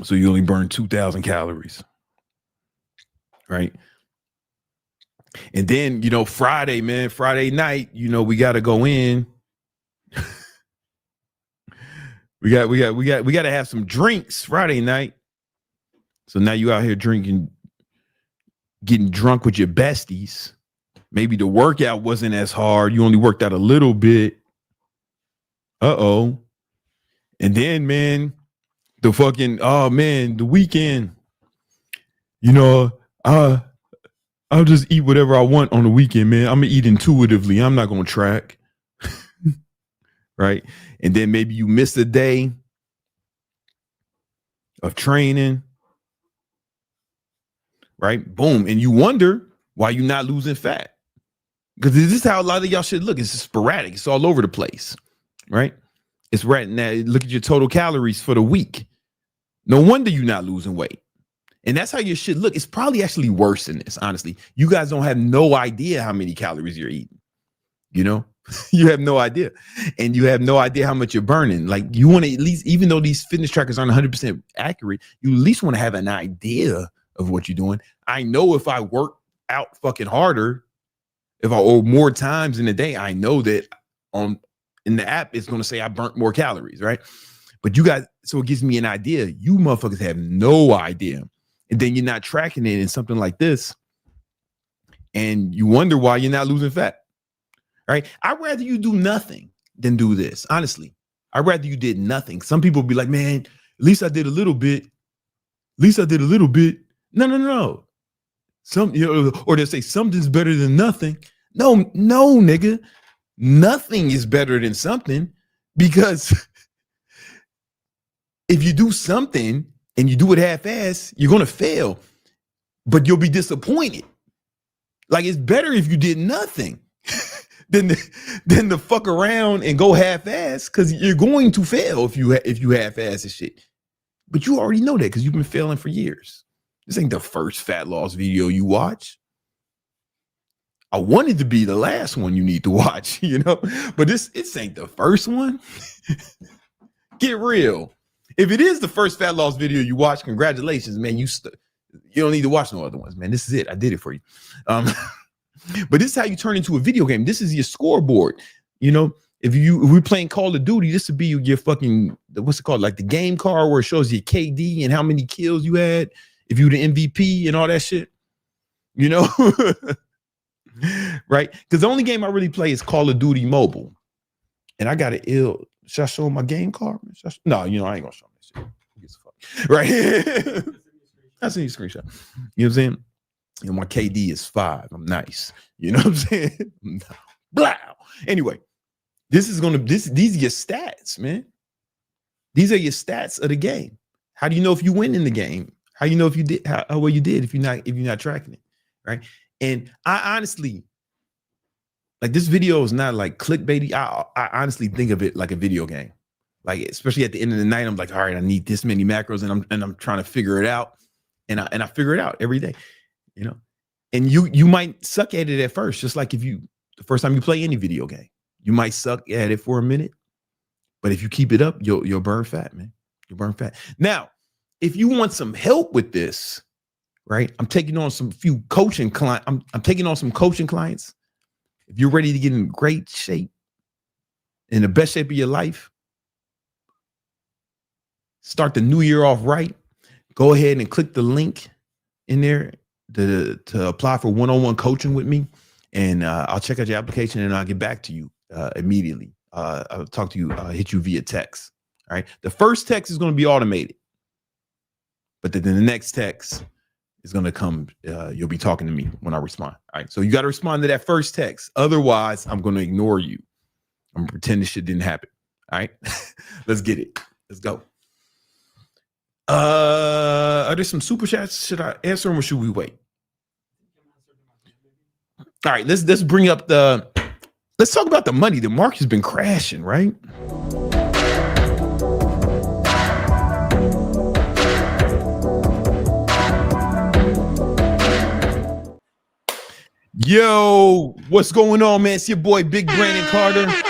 S1: So you only burn 2,000 calories, right? And then, Friday night, we got to go in. We got to have some drinks Friday night. So now you out here drinking, getting drunk with your besties. Maybe the workout wasn't as hard. You only worked out a little bit. Uh-oh. And then, man, the weekend, I'll just eat whatever I want on the weekend, man. I'm going to eat intuitively. I'm not going to track. Right? And then maybe you miss a day of training. Right? Boom. And you wonder why you're not losing fat. Because this is how a lot of y'all should look. It's sporadic. It's all over the place. Right? It's right now. Look at your total calories for the week. No wonder you're not losing weight. And that's how your shit look. It's probably actually worse than this, honestly. You guys don't have no idea how many calories you're eating. You have no idea. And you have no idea how much you're burning. Like, you want to at least, even though these fitness trackers aren't 100% accurate, you at least want to have an idea of what you're doing. I know if I work out fucking harder, or more times in a day, I know that in the app, it's going to say I burnt more calories, right? But you guys, so it gives me an idea. You motherfuckers have no idea. And then you're not tracking it in something like this. And you wonder why you're not losing fat. Right? I'd rather you do nothing than do this. Honestly, I'd rather you did nothing. Some people be like, man, at least I did a little bit. At least I did a little bit. No. Or they'll say something's better than nothing. No, nigga. Nothing is better than something, because if you do something and you do it half-ass, you're going to fail, but you'll be disappointed. Like, it's better if you did nothing than to fuck around and go half-ass, because you're going to fail if you half-ass this shit. But you already know that because you've been failing for years. This ain't the first fat loss video you watch. I wanted to be the last one you need to watch, but this ain't the first one. Get real. If it is the first fat loss video you watch, congratulations, man. You don't need to watch no other ones, man. This is it. I did it for you. But this is how you turn into a video game. This is your scoreboard. If we're playing Call of Duty, this would be your fucking, what's it called? Like the game card where it shows you KD and how many kills you had, if you the MVP and all that shit, right? Because the only game I really play is Call of Duty Mobile. And I got it ill. Should I show my game card? No, I ain't gonna show that shit. Right? I seen you screenshot. You know what I'm saying? My KD is 5. I'm nice. You know what I'm saying? Blah. Anyway, these are your stats, man. These are your stats of the game. How do you know if you win in the game? How you know if you did how well you did if you're not tracking it, right? And I honestly, like, this video is not like clickbaity. I honestly think of it like a video game. Like, especially at the end of the night, I'm like, all right, I need this many macros, and I'm trying to figure it out, and I figure it out every day, you know. And you might suck at it at first, just like the first time you play any video game, you might suck at it for a minute, but if you keep it up, you'll burn fat, man. You'll burn fat. Now, if you want some help with this, right? I'm taking on some coaching clients. I'm taking on some coaching clients. If you're ready to get in great shape, in the best shape of your life, start the new year off right, go ahead and click the link in there to apply for one-on-one coaching with me, and I'll check out your application and I'll get back to you immediately. I'll talk to you, hit you via text. All right. The first text is going to be automated, but then the next text is going to come. You'll be talking to me when I respond. All right. So you got to respond to that first text. Otherwise, I'm going to ignore you. I'm going to pretend this shit didn't happen. All right. Let's get it. Let's go. Are there some super chats? Should I answer them or should we wait? All right. Let's bring up let's talk about the money. The market's been crashing, right? Yo, what's going on, man? It's your boy, Big Brandon Carter. And I'm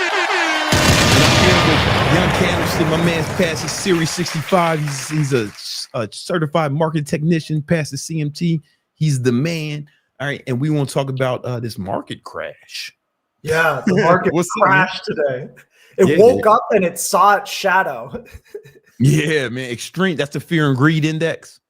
S1: here with Young Candlestick. My man's passed his Series 65. He's a certified market technician, passed the CMT. He's the man. All right, and we want to talk about this market crash.
S5: Yeah, the market crashed today. It woke up and it saw its shadow.
S1: Yeah, man, extreme. That's the fear and greed index.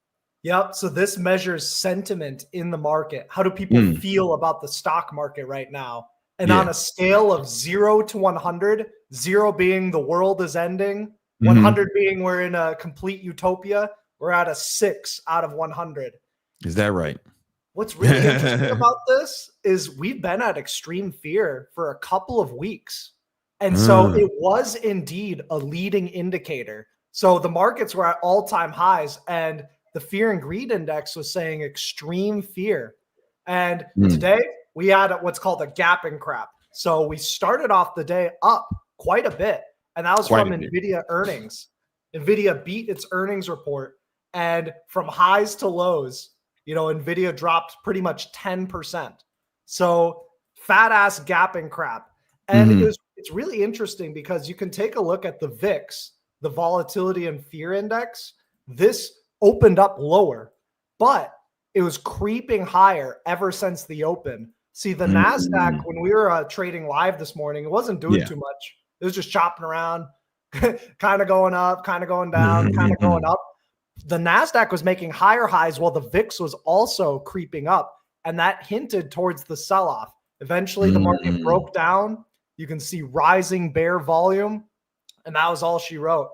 S5: Yep. So this measures sentiment in the market. How do people feel about the stock market right now? And on a scale of 0 to 100, 0 being the world is ending, 100 being we're in a complete utopia, we're at a 6 out of 100.
S1: Is that right?
S5: What's really interesting about this is we've been at extreme fear for a couple of weeks. And so it was indeed a leading indicator. So the markets were at all-time highs, and the fear and greed index was saying extreme fear. And today we had what's called a gap and crap. So we started off the day up quite a bit. And that was from NVIDIA earnings. NVIDIA beat its earnings report. And from highs to lows, NVIDIA dropped pretty much 10%. So fat ass gap and crap. And it's really interesting because you can take a look at the VIX, the volatility and fear index. This opened up lower, but it was creeping higher ever since the open. See, the NASDAQ, when we were trading live this morning, it wasn't doing too much. It was just chopping around, kind of going up, kind of going down, kind of going up. The NASDAQ was making higher highs while the VIX was also creeping up, and that hinted towards the sell-off. Eventually, the market broke down. You can see rising bear volume, and that was all she wrote.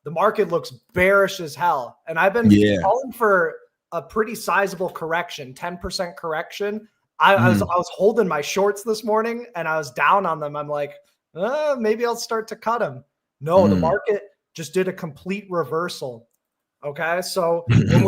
S5: The market looks bearish as hell. And I've been calling for a pretty sizable correction, 10% correction. I was holding my shorts this morning and I was down on them. I'm like, maybe I'll start to cut them. No, the market just did a complete reversal. Okay. So when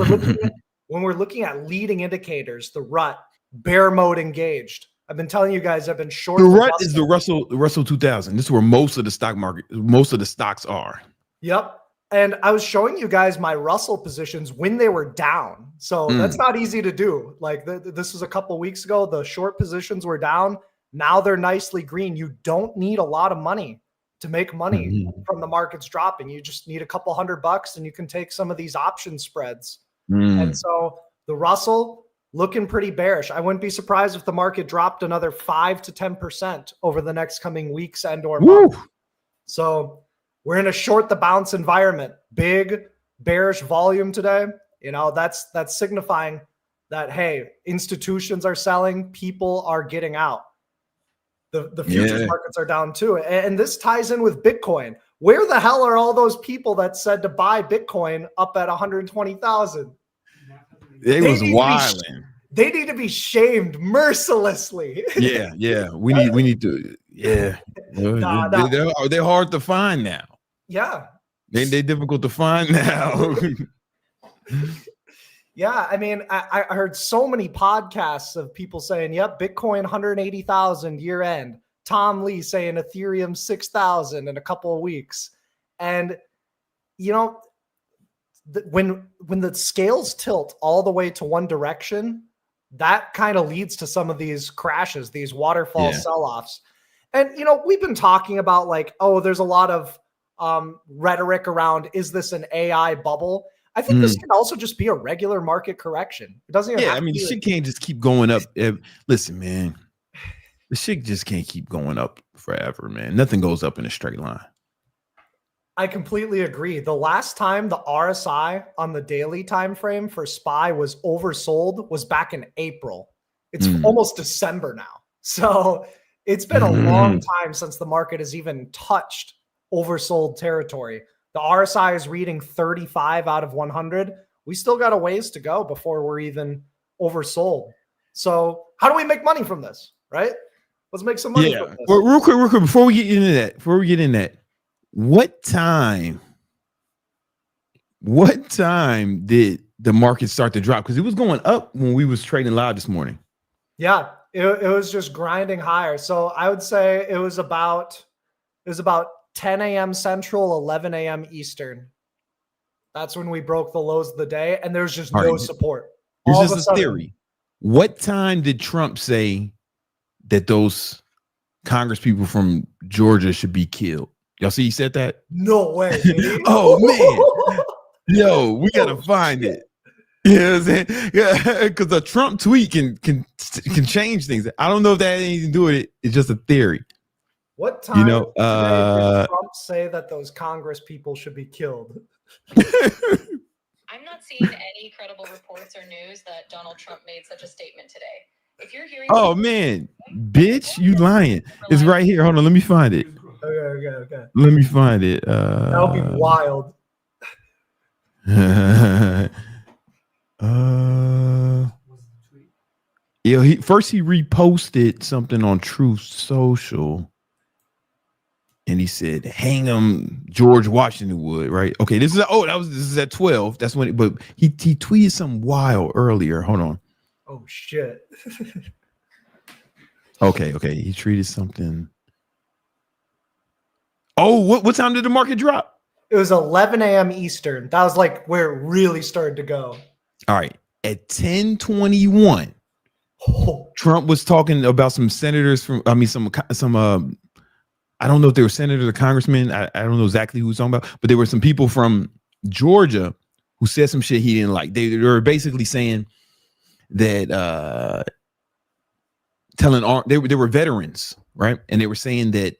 S5: we're looking at leading indicators, the rut, bear mode engaged. I've been telling you guys, I've been short.
S1: The rut is the Russell 2000. This is where most of the stocks are.
S5: Yep. And I was showing you guys my Russell positions when they were down. So that's not easy to do. Like this was a couple weeks ago. The short positions were down. Now they're nicely green. You don't need a lot of money to make money from the markets dropping. You just need a couple $100 and you can take some of these option spreads. And so the Russell looking pretty bearish. I wouldn't be surprised if the market dropped another 5 to 10% over the next coming weeks and or month. So we're in a short the bounce environment, big bearish volume today. That's signifying that, hey, institutions are selling, people are getting out. The futures markets are down too. And this ties in with Bitcoin. Where the hell are all those people that said to buy Bitcoin up at 120,000?
S1: They was wilding.
S5: They need to be shamed mercilessly.
S1: Yeah. We need to. Yeah. They're hard to find now.
S5: Yeah.
S1: They're difficult to find now.
S5: Yeah, I mean, I heard so many podcasts of people saying, "Yep, Bitcoin 180,000 year end." Tom Lee saying Ethereum 6,000 in a couple of weeks, and when the scales tilt all the way to one direction, that kind of leads to some of these crashes, these waterfall sell-offs. And we've been talking about like, oh, there's a lot of rhetoric around, is this an AI bubble? I think this can also just be a regular market correction. It doesn't even have to be
S1: shit can't just keep going up. Listen, man, the shit just can't keep going up forever, man. Nothing goes up in a straight line.
S5: I completely agree. The last time the RSI on the daily time frame for SPY was oversold was back in April. It's almost December now. So it's been a long time since the market has even touched oversold territory. The RSI is reading 35 out of 100. We still got a ways to go before we're even oversold. So how do we make money from this, right? Let's make some money from this.
S1: Well, real quick, before we get into that, what time did the market start to drop? Because it was going up when we was trading live this morning.
S5: Yeah, it was just grinding higher. So I would say it was about 10 a.m. Central, 11 a.m. Eastern. That's when we broke the lows of the day, and there's just no support.
S1: Here's just a theory. What time did Trump say that those Congress people from Georgia should be killed? Y'all see he said that?
S5: No way.
S1: Oh, man. Yo, we got to find it. You know what I'm saying? Yeah, because a Trump tweet can change things. I don't know if that had anything to do with it. It's just a theory.
S5: What time did Trump say that those Congress people should be killed?
S6: I'm not seeing any credible reports or news that Donald Trump made such a statement today. If you're hearing,
S1: oh man, bitch, you lying? It's right here. Hold on, let me find it.
S5: Okay.
S1: Let me find it.
S5: That'll be wild.
S1: He reposted something on Truth Social. And he said, "Hang him, George Washington would." Right? Okay. This is at 12. That's when. But he tweeted something wild earlier. Hold on.
S5: Oh shit.
S1: Okay. He tweeted something. Oh, what time did the market drop?
S5: It was 11 a.m. Eastern. That was like where it really started to go.
S1: All right. At 10:21, Trump was talking about some senators some. I don't know if they were senators or congressmen. I don't know exactly who he was talking about, but there were some people from Georgia who said some shit he didn't like. They were basically saying that they were veterans, right? And they were saying that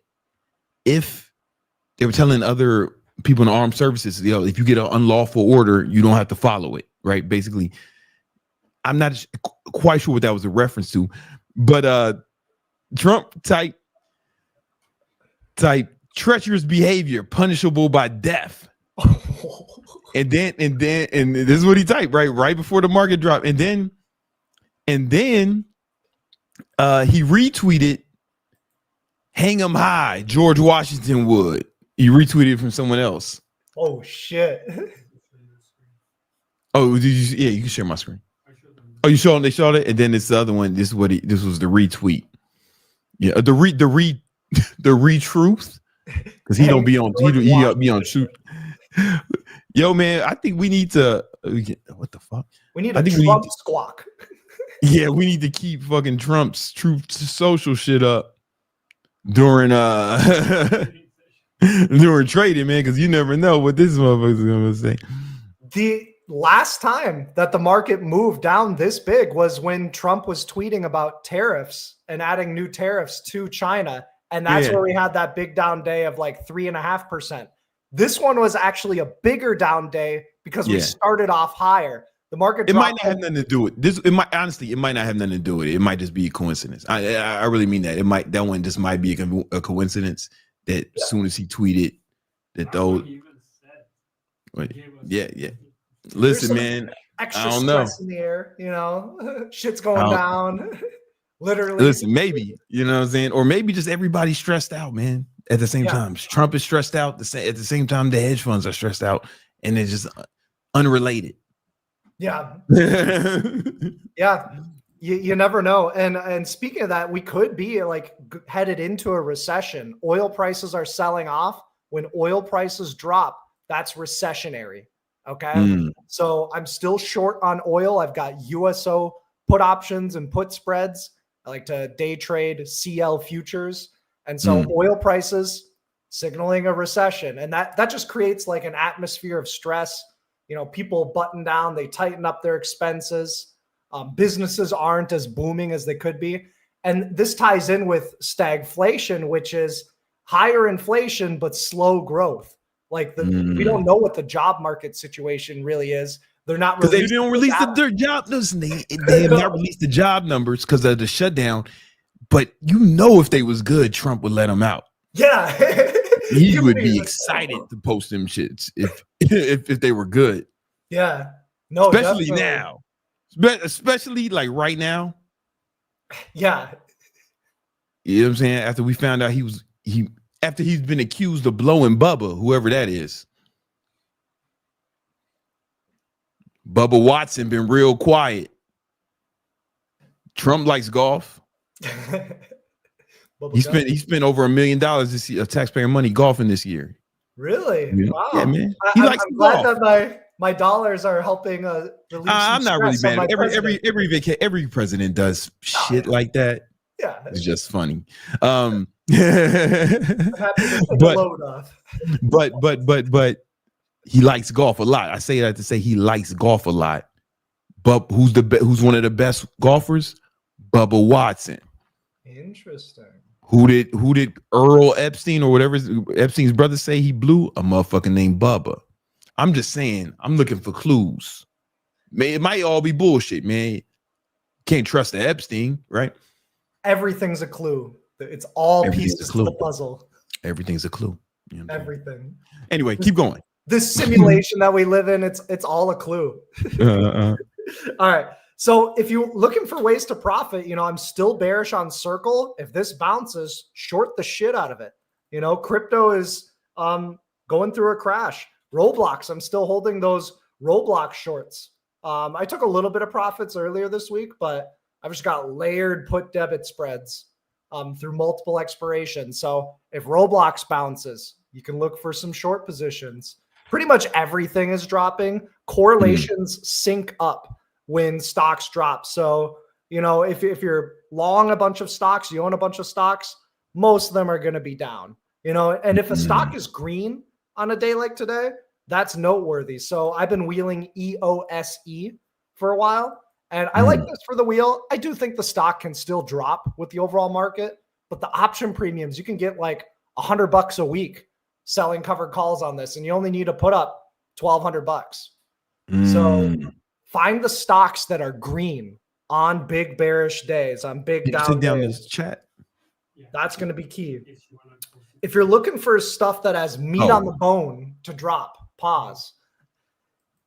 S1: if they were telling other people in the armed services, if you get an unlawful order, you don't have to follow it, right? Basically, I'm not quite sure what that was a reference to, but Trump type treacherous behavior punishable by death. and this is what he typed right before the market dropped. And then he retweeted, "Hang him high, George Washington would." He retweeted from someone else.
S5: Oh shit.
S1: Oh, did you? Yeah, you can share my screen. Oh, you saw it? They showed it, and then this other one. This was the retweet. Yeah, the retruth, because he don't be on. He be on shoot. Yo, man, I think we need to. What the fuck?
S5: We need a Trump squawk.
S1: Yeah, we need to keep fucking Trump's Truth Social shit up during during trading, man, because you never know what this motherfucker's gonna say.
S5: The last time that the market moved down this big was when Trump was tweeting about tariffs and adding new tariffs to China. And that's where we had that big down day of like 3.5%. This one was actually a bigger down day because we started off higher. The market.
S1: It might not have nothing to do with this. It might not have nothing to do with it. It might just be a coincidence. I really mean that. That one just might be a coincidence that as soon as he tweeted that those. Yeah. Listen, man.
S5: Extra
S1: I don't know.
S5: Stress in the air, shit's going down. Literally.
S1: Listen, maybe, you know what I'm saying? Or maybe just everybody's stressed out, man, at the same time. Trump is stressed out. At the same time, the hedge funds are stressed out, and it's just unrelated.
S5: Yeah. Yeah. You never know. And speaking of that, we could be like headed into a recession. Oil prices are selling off. When oil prices drop, that's recessionary. Okay. So I'm still short on oil. I've got USO put options and put spreads. I like to day trade CL futures. And so oil prices signaling a recession. And that just creates like an atmosphere of stress. You know, people button down, they tighten up their expenses. Businesses aren't as booming as they could be. And this ties in with stagflation, which is higher inflation, but slow growth. Like we don't know what the job market situation really is. They're not
S1: because they don't release their job numbers. They have not released the job numbers because of the shutdown. But you know, if they was good, Trump would let them out.
S5: Yeah,
S1: he would be excited to post them shits if they were good.
S5: Yeah, no,
S1: especially
S5: definitely.
S1: now, especially like right now.
S5: Yeah,
S1: you know what I'm saying. After we found out after he's been accused of blowing Bubba, whoever that is. Bubba Watson been real quiet. Trump likes golf. he spent over $1 million this year of taxpayer money golfing this year.
S5: Really?
S1: Yeah.
S5: Wow.
S1: Yeah, man.
S5: I'm glad that my dollars are helping relieve
S1: I'm not really mad.
S5: Every
S1: president does shit like that.
S5: Yeah,
S1: it's just funny.
S5: I'm happy to take a load off.
S1: but he likes golf a lot. I say that to say he likes golf a lot. But who's one of the best golfers? Bubba Watson.
S5: Interesting.
S1: Who did Earl Epstein or whatever Epstein's brother say he blew? A motherfucker named Bubba. I'm just saying, I'm looking for clues. It might all be bullshit, man. Can't trust the Epstein, right?
S5: Everything's a clue. It's all pieces to the puzzle.
S1: Everything's a clue.
S5: You know everything.
S1: Anyway, keep going.
S5: This simulation that we live in, it's all a clue. All right. So if you're looking for ways to profit, you know, I'm still bearish on Circle. If this bounces, short the shit out of it. You know, crypto is going through a crash. Roblox, I'm still holding those Roblox shorts. I took a little bit of profits earlier this week, but I've just got layered put debit spreads through multiple expirations. So if Roblox bounces, you can look for some short positions. Pretty much everything is dropping. Correlations sync up when stocks drop. So, you know, if you're long a bunch of stocks, you own a bunch of stocks, most of them are going to be down, you know, and if a stock is green on a day like today, that's noteworthy. So I've been wheeling EOSE for a while, and I like this for the wheel. I do think the stock can still drop with the overall market, but the option premiums, you can get like $100 a week selling covered calls on this, and you only need to put up $1,200. So find the stocks that are green on big bearish days, on big down days.
S1: This chat.
S5: That's going to be key. If you're looking for stuff that has meat on the bone to drop, pause.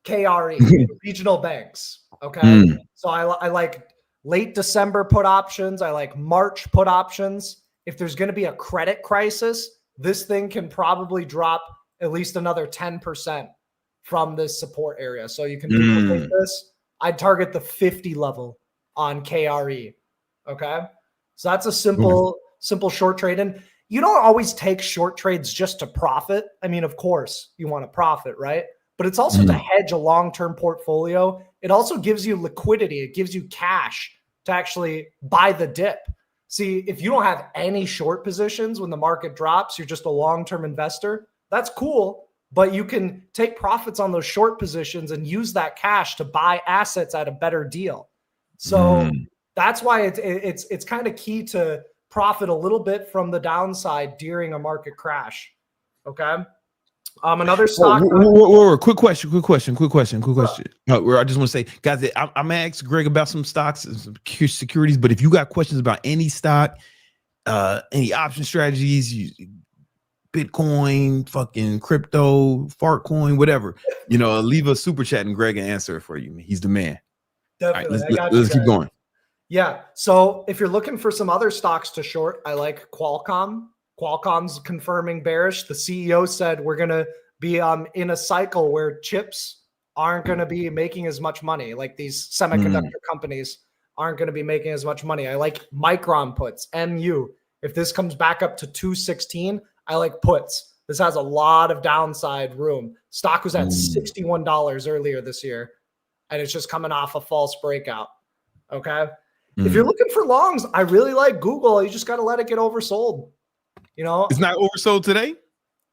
S5: KRE, regional banks. Okay. So I like late December put options. I like March put options. If there's going to be a credit crisis, this thing can probably drop at least another 10% from this support area. So you can duplicate this. I'd target the 50 level on KRE. Okay. So that's a simple short trade. And you don't always take short trades just to profit. I mean, of course you want to profit, right? But it's also to hedge a long-term portfolio. It also gives you liquidity. It gives you cash to actually buy the dip. See, if you don't have any short positions when the market drops, you're just a long-term investor, that's cool, but you can take profits on those short positions and use that cash to buy assets at a better deal. So that's why it's kind of key to profit a little bit from the downside during a market crash. Okay. Another stock.
S1: Quick question. Where I just want to say, guys, I'm gonna ask Greg about some stocks and some securities, but if you got questions about any stock, any option strategies, Bitcoin, fucking crypto, fart coin, whatever, you know, leave a super chat and Greg can answer it for you. He's the man.
S5: Definitely.
S1: All right, let's keep going.
S5: Yeah. So if you're looking for some other stocks to short, I like Qualcomm. Qualcomm's confirming bearish. The CEO said we're going to be in a cycle where chips aren't going to be making as much money. Like these semiconductor companies aren't going to be making as much money. I like Micron puts, MU. If this comes back up to 216, I like puts. This has a lot of downside room. Stock was at $61 earlier this year, and it's just coming off a false breakout. Okay. If you're looking for longs, I really like Google. You just got to let it get oversold. You know,
S1: It's not oversold today?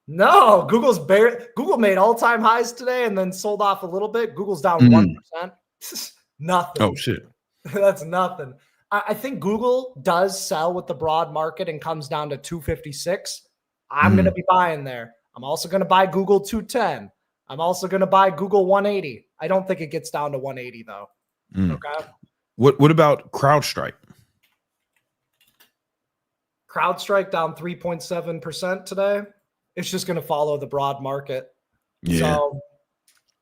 S5: no, Google made all-time highs today and then sold off a little bit. Google's down 1%. Nothing.
S1: Oh, shit.
S5: That's nothing. I think Google does sell with the broad market and comes down to 256. I'm going to be buying there. I'm also going to buy Google 210. I'm also going to buy Google 180. I don't think it gets down to 180 though. Okay.
S1: What about CrowdStrike?
S5: CrowdStrike down 3.7% today. It's just going to follow the broad market.
S1: Yeah.
S5: So,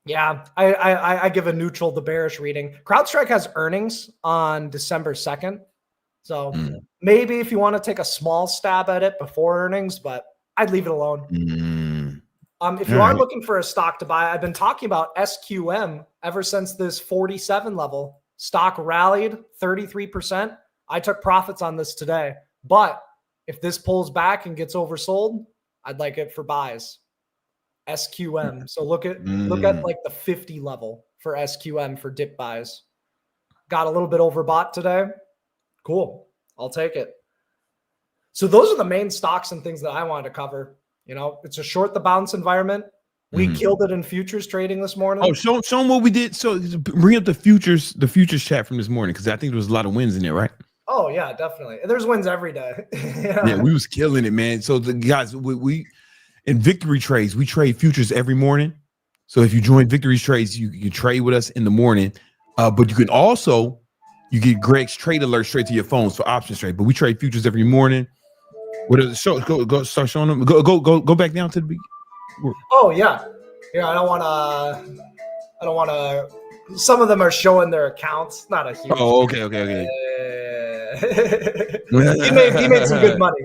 S5: yeah, I give a neutral to bearish reading. CrowdStrike has earnings on December 2nd. So maybe if you want to take a small stab at it before earnings, but I'd leave it alone. If you are looking for a stock to buy, I've been talking about SQM ever since this 47 level. Stock rallied 33%. I took profits on this today. But if this pulls back and gets oversold, I'd like it for buys. SQM. So look at like the 50 level for SQM for dip buys. Got a little bit overbought today. Cool. I'll take it. So those are the main stocks and things that I wanted to cover. You know, it's a short the bounce environment. We killed it in futures trading this morning.
S1: Oh, show them what we did. So bring up the futures chat from this morning, because I think there was a lot of wins in there, right?
S5: Oh yeah, definitely. There's wins every day.
S1: Yeah, we was killing it, man. So the guys, we in Victory Trades, we trade futures every morning. So if you join Victory Trades, you can trade with us in the morning. But you can also get Greg's trade alert straight to your phones for options trade. But we trade futures every morning. What is the show? Go start showing them. Go back down to the beginning.
S5: Oh yeah. Yeah, I don't want to. Some of them are showing their accounts. Not a huge.
S1: Oh, okay.
S5: He made some good money.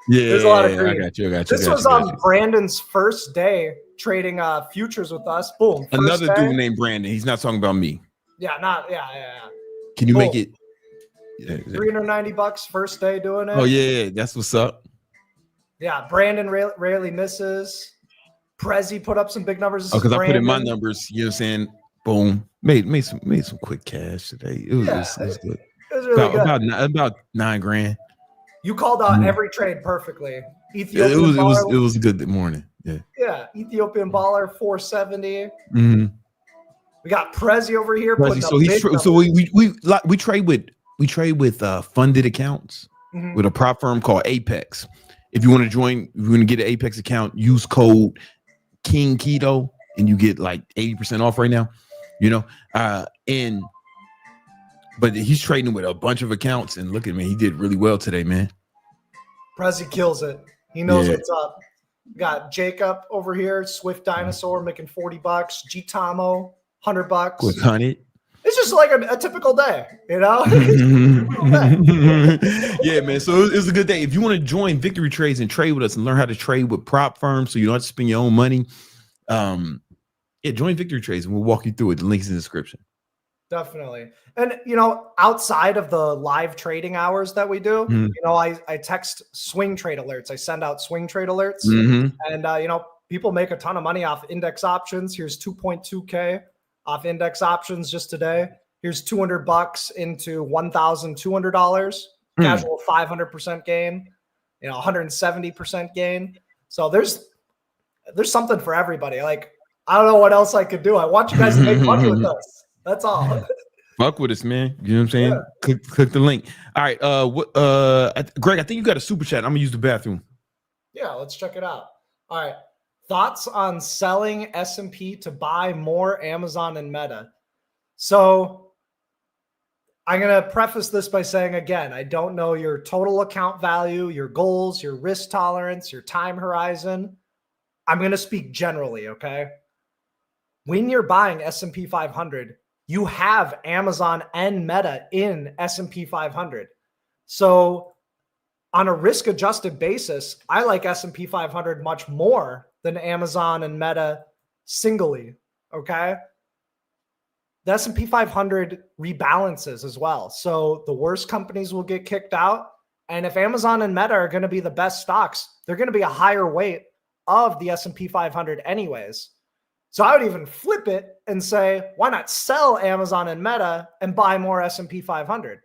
S1: Yeah,
S5: there's a lot of green.
S1: I got you.
S5: This was on Brandon's first day trading futures with us. Boom.
S1: Another dude named Brandon. He's not talking about me.
S5: Yeah,
S1: Can you
S5: Boom.
S1: make it? Yeah.
S5: $390 first day doing it.
S1: Oh yeah, that's what's up.
S5: Yeah, Brandon rarely misses. Prezi put up some big numbers.
S1: Oh, because I put in my numbers. You know what I'm saying? Boom. Made some quick cash today. It was good.
S5: It was really good.
S1: About $9,000.
S5: You called out every trade perfectly.
S1: It was a good morning. Yeah.
S5: Yeah. Ethiopian baller 470.
S1: Mm-hmm.
S5: We got Prezi over here.
S1: So we trade with funded accounts with a prop firm called Apex. If you want to join, if you want to get an Apex account, use code King Keto and you get like 80% off right now. You know, but he's trading with a bunch of accounts, and look at me, he did really well today, man.
S5: Prezi kills it. He knows what's up. Got Jacob over here, Swift Dinosaur making $40. Gitamo, $100.
S1: With 100.
S5: It's just like a typical day, you know?
S1: Yeah, man. So it was a good day. If you want to join Victory Trades and trade with us and learn how to trade with prop firms so you don't have to spend your own money, join Victory Trades and we'll walk you through it. The link's in the description.
S5: Definitely. And, you know, outside of the live trading hours that we do, you know, I text swing trade alerts. I send out swing trade alerts. And, you know, people make a ton of money off index options. Here's 2.2K off index options just today. Here's $200 into $1,200. Casual 500% gain, you know, 170% gain. So there's something for everybody. Like, I don't know what else I could do. I want you guys to make money with us. That's all.
S1: Fuck with us, man. You know what I'm saying? Yeah. Click the link. All right. Greg, I think you got a super chat. I'm gonna use the bathroom.
S5: Yeah, let's check it out. All right. Thoughts on selling S&P to buy more Amazon and Meta? So I'm going to preface this by saying, again, I don't know your total account value, your goals, your risk tolerance, your time horizon. I'm going to speak generally, okay? When you're buying S&P 500, you have Amazon and Meta in S&P 500. So on a risk-adjusted basis, I like S&P 500 much more than Amazon and Meta singly, Okay. The S&P 500 rebalances as well. So the worst companies will get kicked out. And if Amazon and Meta are going to be the best stocks, they're going to be a higher weight of the S&P 500 anyways. So I would even flip it and say, why not sell Amazon and Meta and buy more S&P 500?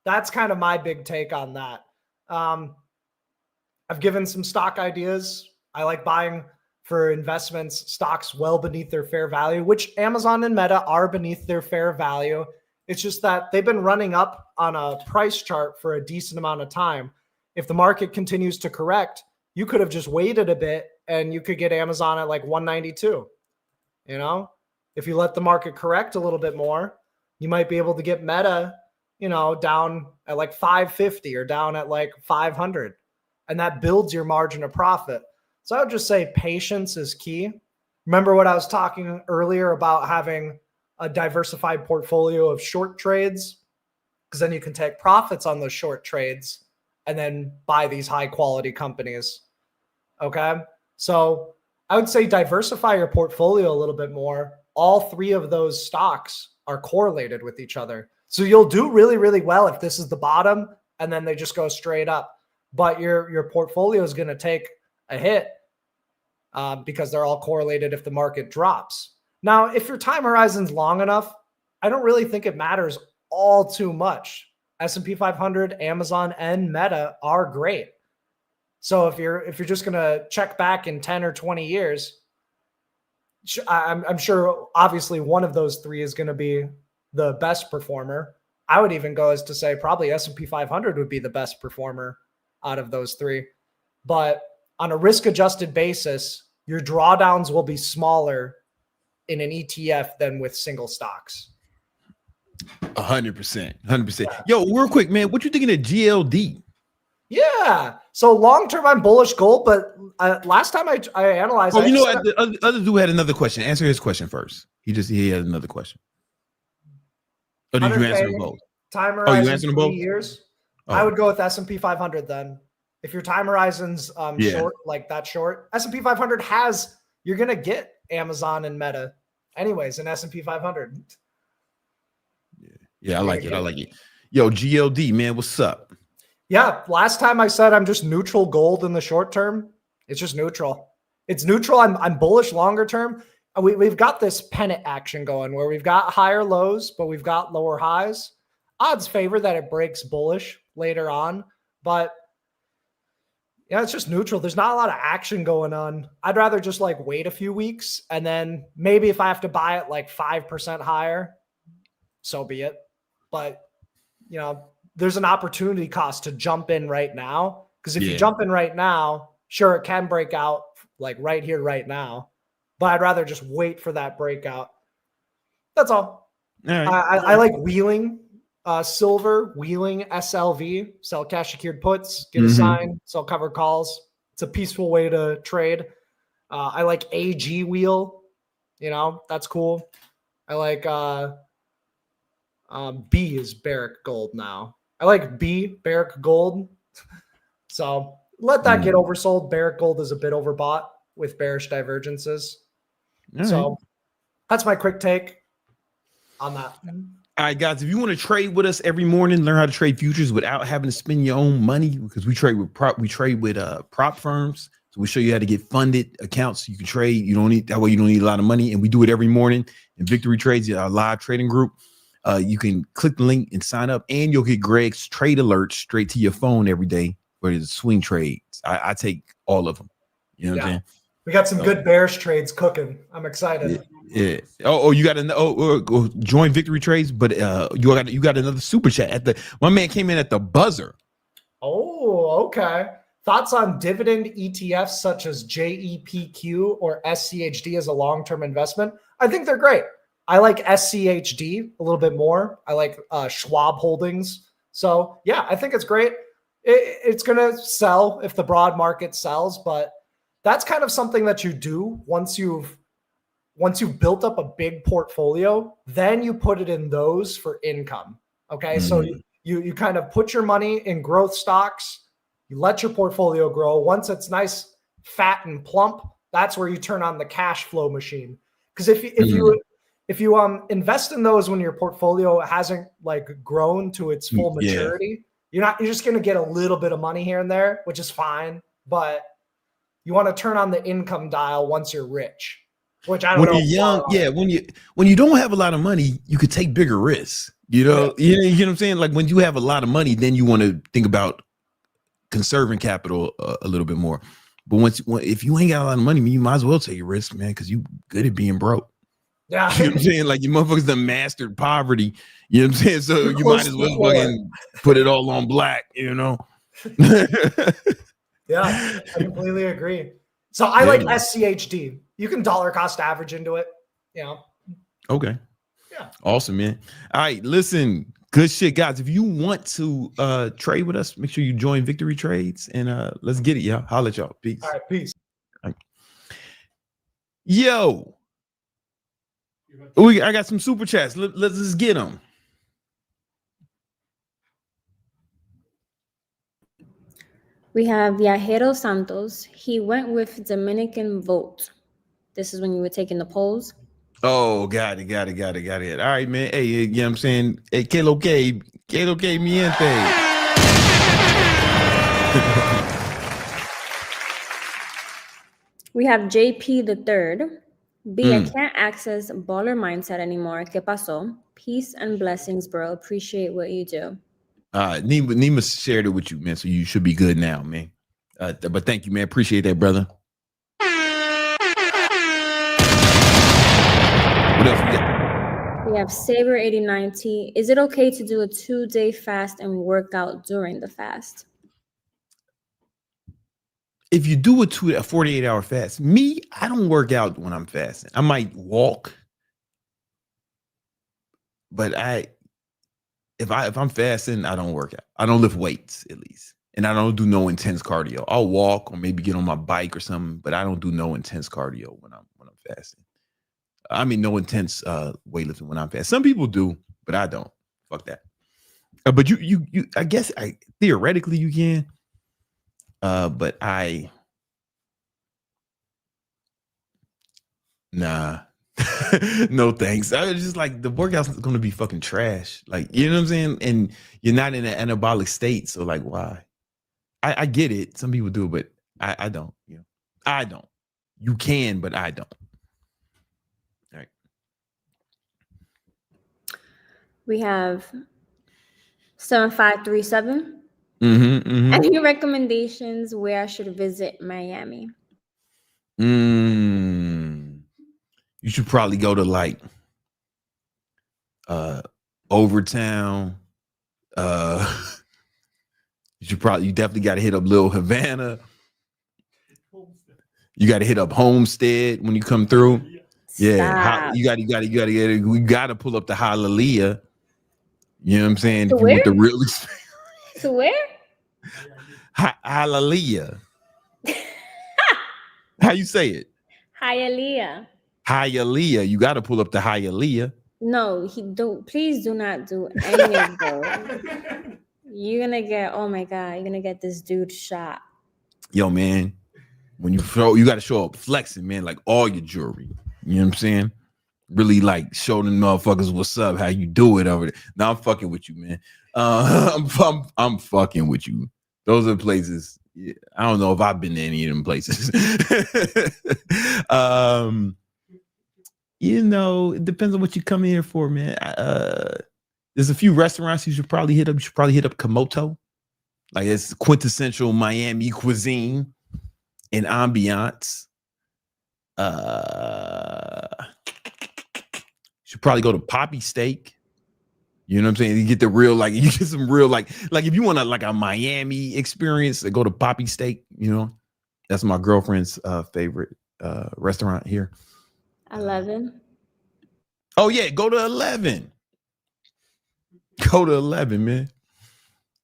S5: That's kind of my big take on that. I've given some stock ideas. I like buying for investments stocks well beneath their fair value, which Amazon and Meta are beneath their fair value. It's just that they've been running up on a price chart for a decent amount of time. If the market continues to correct, you could have just waited a bit and you could get Amazon at like 192. You know, if you let the market correct a little bit more, you might be able to get Meta, you know, down at like 550 or down at like 500. And that builds your margin of profit. So I would just say patience is key. Remember what I was talking earlier about having a diversified portfolio of short trades? Because then you can take profits on those short trades and then buy these high quality companies. Okay. So I would say diversify your portfolio a little bit more. All three of those stocks are correlated with each other. So you'll do really, really well if this is the bottom and then they just go straight up. But your portfolio is going to take a hit because they're all correlated if the market drops. Now, if your time horizon's long enough, I don't really think it matters all too much. S&P 500, Amazon, and Meta are great. So if you're just going to check back in 10 or 20 years, I'm sure obviously one of those three is going to be the best performer. I would even go as to say probably S&P 500 would be the best performer out of those three. But on a risk-adjusted basis, your drawdowns will be smaller in an ETF than with single stocks.
S1: 100%. 100%. Yo, real quick, man, what you thinking of GLD?
S5: Yeah. So long-term, I'm bullish gold, but last time I analyzed...
S1: Oh, you know what? The other dude had another question. Answer his question first. He had another question. Or did you answer them both?
S5: Time horizon,
S1: you answered them both?
S5: 3 years.
S1: Oh.
S5: I would go with S&P 500 then. If your time horizon's short, like that short, S&P 500 you're going to get Amazon and Meta anyways in S&P 500.
S1: Yeah, I like it. I like it. Yo, GLD, man, what's up?
S5: Yeah, last time I said I'm just neutral gold in the short term. It's just neutral. It's neutral. I'm bullish longer term. We've got this pennant action going where we've got higher lows, but we've got lower highs. Odds favor that it breaks bullish later on, but yeah, it's just neutral. There's not a lot of action going on. I'd rather just like wait a few weeks and then maybe if I have to buy it like 5% higher, so be it. But you know, there's an opportunity cost to jump in right now. Because if you jump in right now, sure, it can break out like right here, right now. But I'd rather just wait for that breakout. That's all. Right. I like wheeling silver, wheeling SLV, sell cash secured puts, get a sign, sell covered calls. It's a peaceful way to trade. I like AG wheel. You know, that's cool. I like B is Barrick Gold now. I like B, Barrick Gold. So let that get oversold. Barrick Gold is a bit overbought with bearish divergences. So that's my quick take on that.
S1: All right, guys, if you want to trade with us every morning, learn how to trade futures without having to spend your own money, because we trade with prop firms. So we show you how to get funded accounts. You can trade. You don't need a lot of money, and we do it every morning. In Victory Trades, our live trading group. You can click the link and sign up, and you'll get Greg's trade alerts straight to your phone every day for the swing trades. I take all of them. You know what I'm saying?
S5: We got some good bearish trades cooking. I'm excited.
S1: Yeah. Oh, you got join Victory Trades, but you got another super chat my man came in at the buzzer.
S5: Oh, okay. Thoughts on dividend ETFs such as JEPQ or SCHD as a long-term investment? I think they're great. I like SCHD a little bit more. I like Schwab Holdings. So yeah, I think it's great. It's going to sell if the broad market sells, but that's kind of something that you do once you've built up a big portfolio, then you put it in those for income. Okay. So you kind of put your money in growth stocks, you let your portfolio grow. Once it's nice, fat and plump, That's where you turn on the cash flow machine. Because if you invest in those when your portfolio hasn't like grown to its full maturity, you're just going to get a little bit of money here and there, which is fine. But you want to turn on the income dial once you're rich, which I don't know.
S1: When you're young, when you don't have a lot of money, you could take bigger risks. You know what I'm saying? Like when you have a lot of money, then you want to think about conserving capital a little bit more. But if you ain't got a lot of money, you might as well take a risk, man, because you good at being broke.
S5: Yeah.
S1: You know what I'm saying? Like, you motherfuckers done mastered poverty. You know what I'm saying? So you might as well fucking put it all on black, you know?
S5: Yeah, I completely agree. So I like SCHD. You can dollar cost average into it, you know?
S1: Okay.
S5: Yeah.
S1: Awesome, man. All right, listen. Good shit, guys. If you want to trade with us, make sure you join Victory Trades and let's get it, y'all. Holla at y'all. Peace.
S5: All right, peace.
S1: All right. Yo. I got some super chats. Let's just get them.
S3: We have Viajero Santos. He went with Dominican vote. This is when you were taking the polls.
S1: Oh, got it. All right, man. Hey, you know what I'm saying? Hey, que lo que miente.
S3: We have JP the third. B, I can't access baller mindset anymore. ¿Qué pasó? Peace and blessings, bro. Appreciate what you do.
S1: Nima shared it with you, man. So you should be good now, man. But thank you, man. Appreciate that, brother. What else we got?
S3: We have Saber8090. Is it okay to do a 2-day fast and work out during the fast?
S1: If you do a 48-hour fast, I don't work out when I'm fasting. I might walk, but if I'm fasting, I don't work out. I don't lift weights, at least, and I don't do no intense cardio. I'll walk or maybe get on my bike or something, but I don't do no intense cardio when I'm fasting. I mean, no intense weightlifting when I'm fasting. Some people do, but I don't. Fuck that. But you I guess theoretically you can. But nah. No thanks. I was just like, the workout's gonna be fucking trash. Like, you know what I'm saying? And you're not in an anabolic state, so like, why? I get it. Some people do it, but I don't. You know, I don't. You can, but I don't. All right.
S3: We have 7537.
S1: Mm-hmm.
S3: Any recommendations where I should visit Miami?
S1: You should probably go to like Overtown. You definitely got to hit up Little Havana. You got to hit up Homestead when you come through. Yeah, you got to pull up the Hallelujah. You know what I'm saying? If you want the real experience.
S3: To where?
S1: Hallelujah. How you say it?
S3: Hialeah.
S1: Hialeah. You got to pull up the Hialeah.
S3: No, please do not do any of those. You're gonna get, oh my God, you're gonna get this dude shot.
S1: Yo, man, when you got to show up flexing, man, like all your jewelry. You know what I'm saying? Really like show them motherfuckers what's up, how you do it over there. Now I'm fucking with you, man. I'm fucking with you. Those are places. Yeah, I don't know if I've been to any of them places. You know, it depends on what you come here for, man. There's a few restaurants you should probably hit up. You should probably hit up Komoto. Like, it's quintessential Miami cuisine and ambiance. Should probably go to Poppy Steak. You know what I'm saying? You get the real, like, you get some real, like if you want a Miami experience, go to Poppy Steak. You know, that's my girlfriend's favorite restaurant here.
S3: 11.
S1: Oh yeah, go to 11. Go to 11, man.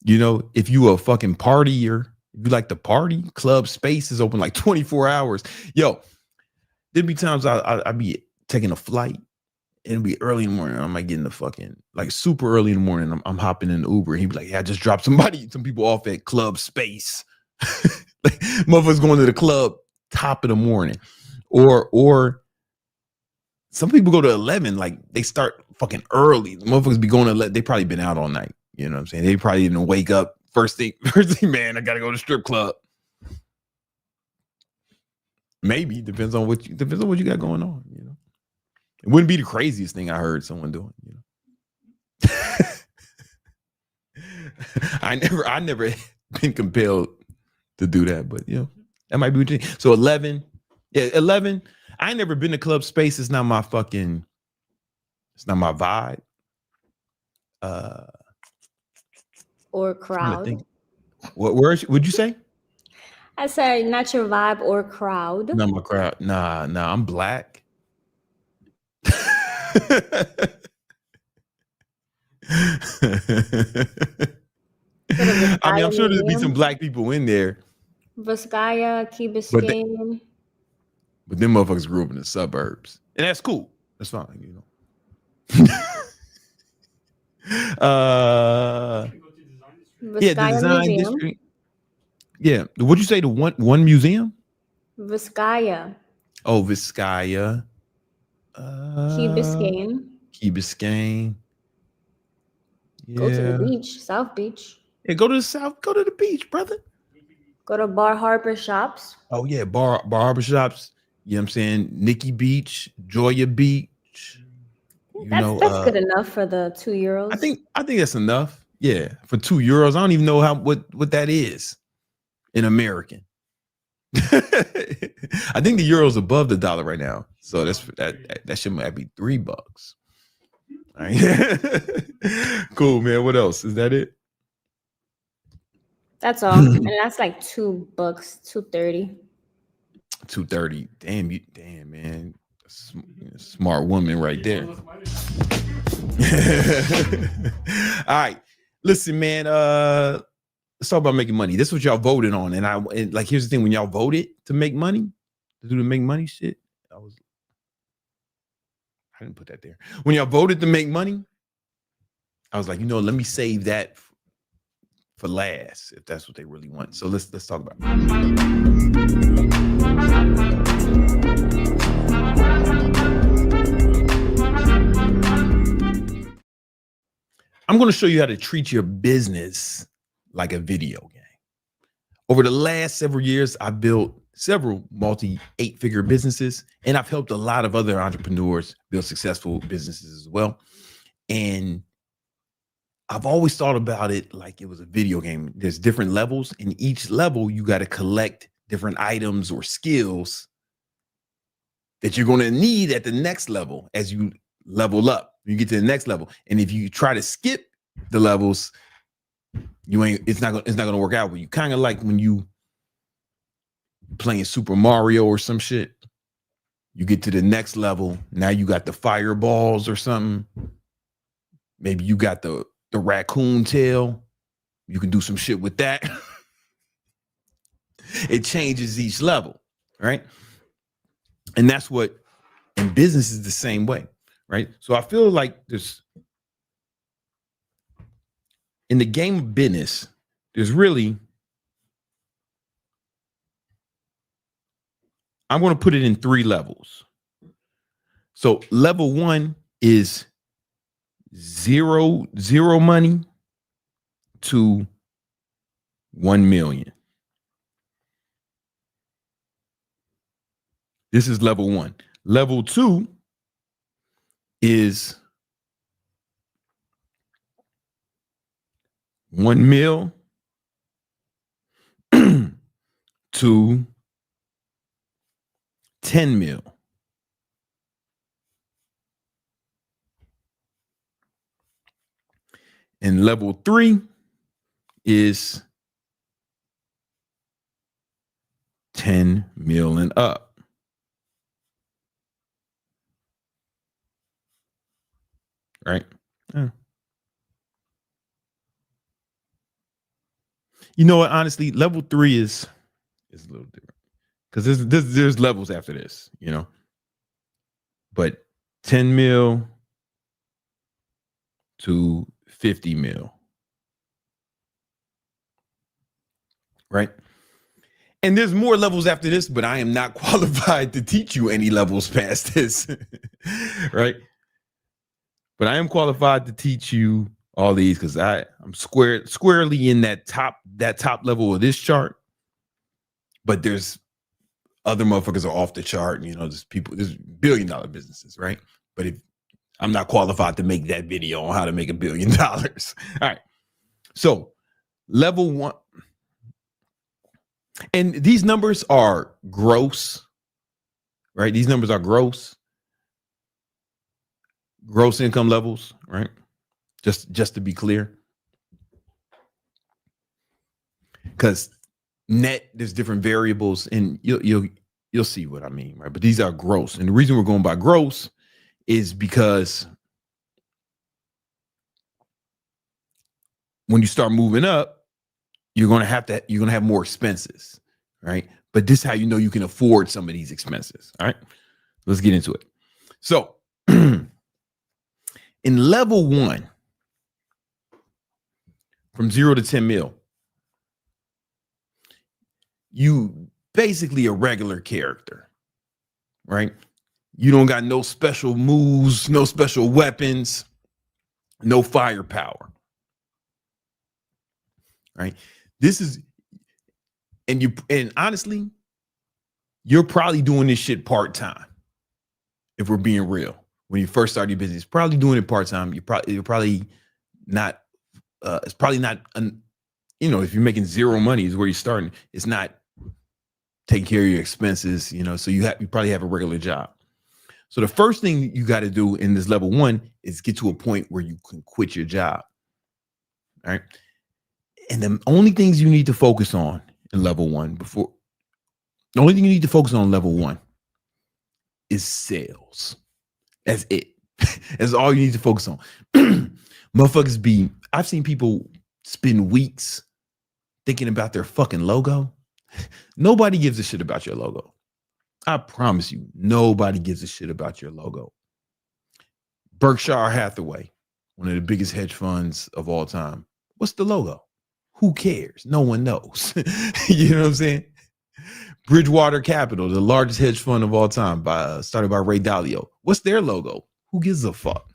S1: You know, if you a fucking partier, if you like to party, club space is open like 24 hours. Yo, there'd be times I'd be taking a flight. It'll be early in the morning. I might get in the fucking, like, super early in the morning. I'm hopping in the Uber. He'd be like, yeah, I just dropped some people off at club space. Like, motherfuckers going to the club top of the morning, or some people go to 11. Like they start fucking early. The motherfuckers be going to 11. They probably been out all night. You know what I'm saying? They probably didn't wake up first thing. Man, I gotta go to strip club. Maybe depends on what you got going on. You know, it wouldn't be the craziest thing I heard someone doing. You know, I never been compelled to do that, but you know, that might be what you think. So 11, yeah, 11. I ain't never been to club space. It's not my vibe.
S3: Or
S1: Trying to
S3: crowd.
S1: think. What word would you say?
S3: I said not your vibe or crowd.
S1: Not my crowd. Nah, I'm black. I mean, I'm sure there'd be some black people in there,
S3: Vizcaya, Key
S1: but
S3: Biscayne.
S1: but them motherfuckers grew up in the suburbs, and that's cool. That's fine, you know. Yeah, the
S3: Vizcaya
S1: design
S3: Museum.
S1: district. Yeah, what'd you say? The one museum?
S3: Vizcaya,
S1: Oh, Vizcaya.
S3: Key Biscayne.
S1: Key Biscayne.
S3: Go to the
S1: Yeah.
S3: beach, South Beach.
S1: Yeah, go to the south. Go to the beach, brother.
S3: Go to Bar Harbor Shops.
S1: Oh yeah, barber shops. You know what I'm saying? Nikki Beach, Joya Beach. You know,
S3: That's good enough for the €2.
S1: I think that's enough. Yeah, for €2. I don't even know what that is in American. I think the euro's above the dollar right now, so that shit might be $3. All right. Cool, man. What else? Is that it?
S3: That's all. And that's like $2, $2.30.
S1: $2.30. Damn, man. Smart woman right there. All right. Listen, man. Let's talk about making money. This is what y'all voted on. And like, here's the thing: when y'all voted to make money, to do the make money shit, I didn't put that there. When y'all voted to make money, I was like, you know, let me save that for last, if that's what they really want. So let's talk about it. I'm going to show you how to treat your business like a video game. Over the last several years, I've built several multi-8-figure businesses, and I've helped a lot of other entrepreneurs build successful businesses as well. And I've always thought about it like it was a video game. There's different levels. In each level, you got to collect different items or skills that you're going to need at the next level as you level up. You get to the next level. And if you try to skip the levels, it's not going to work out with you. Kind of like when you playing Super Mario or some shit. You get to the next level. Now you got the fireballs or something. Maybe you got the raccoon tail. You can do some shit with that. It changes each level, right? And that's what in business is the same way, right? So I feel like there's in the game of business, there's really, I'm going to put it in 3 levels. So level 1 is zero money to 1 million. This is level 1. Level 2 is 1 mil to 10 mil. And level 3 is 10 mil and up. Right? Yeah. You know what? Honestly, level 3 is a little different because there's levels after this, you know. But 10 mil to 50 mil. Right? And there's more levels after this, but I am not qualified to teach you any levels past this, right? But I am qualified to teach you all these because I'm squarely in that top level of this chart. But there's other motherfuckers are off the chart. There's $1 billion businesses, right? But if I'm not qualified to make that video on how to make $1 billion. All right. So level 1. And these numbers are gross, right? These numbers are gross income levels, right? Just to be clear. Because net, there's different variables, and you'll see what I mean, right? But these are gross. And the reason we're going by gross is because when you start moving up, you're gonna have more expenses, right? But this is how you can afford some of these expenses. All right, let's get into it. So in level 1, from 0 to 10 mil, you basically a regular character, right? You don't got no special moves, no special weapons, no firepower, right? This is, and honestly, you're probably doing this shit part-time. If we're being real, when you first start your business, probably doing it part-time. You're probably not, it's probably not, if you're making zero money is where you're starting. It's not taking care of your expenses, so you probably have a regular job. So the first thing you got to do in this level 1 is get to a point where you can quit your job. All right. And the only things you need to focus on in level 1 the only thing you need to focus on in level 1 is sales. That's it. That's all you need to focus on. Motherfuckers I've seen people spend weeks thinking about their fucking logo. Nobody gives a shit about your logo. I promise you, nobody gives a shit about your logo. Berkshire Hathaway, one of the biggest hedge funds of all time. What's the logo? Who cares? No one knows. You know what I'm saying? Bridgewater Capital, the largest hedge fund of all time, started by Ray Dalio. What's their logo? Who gives a fuck?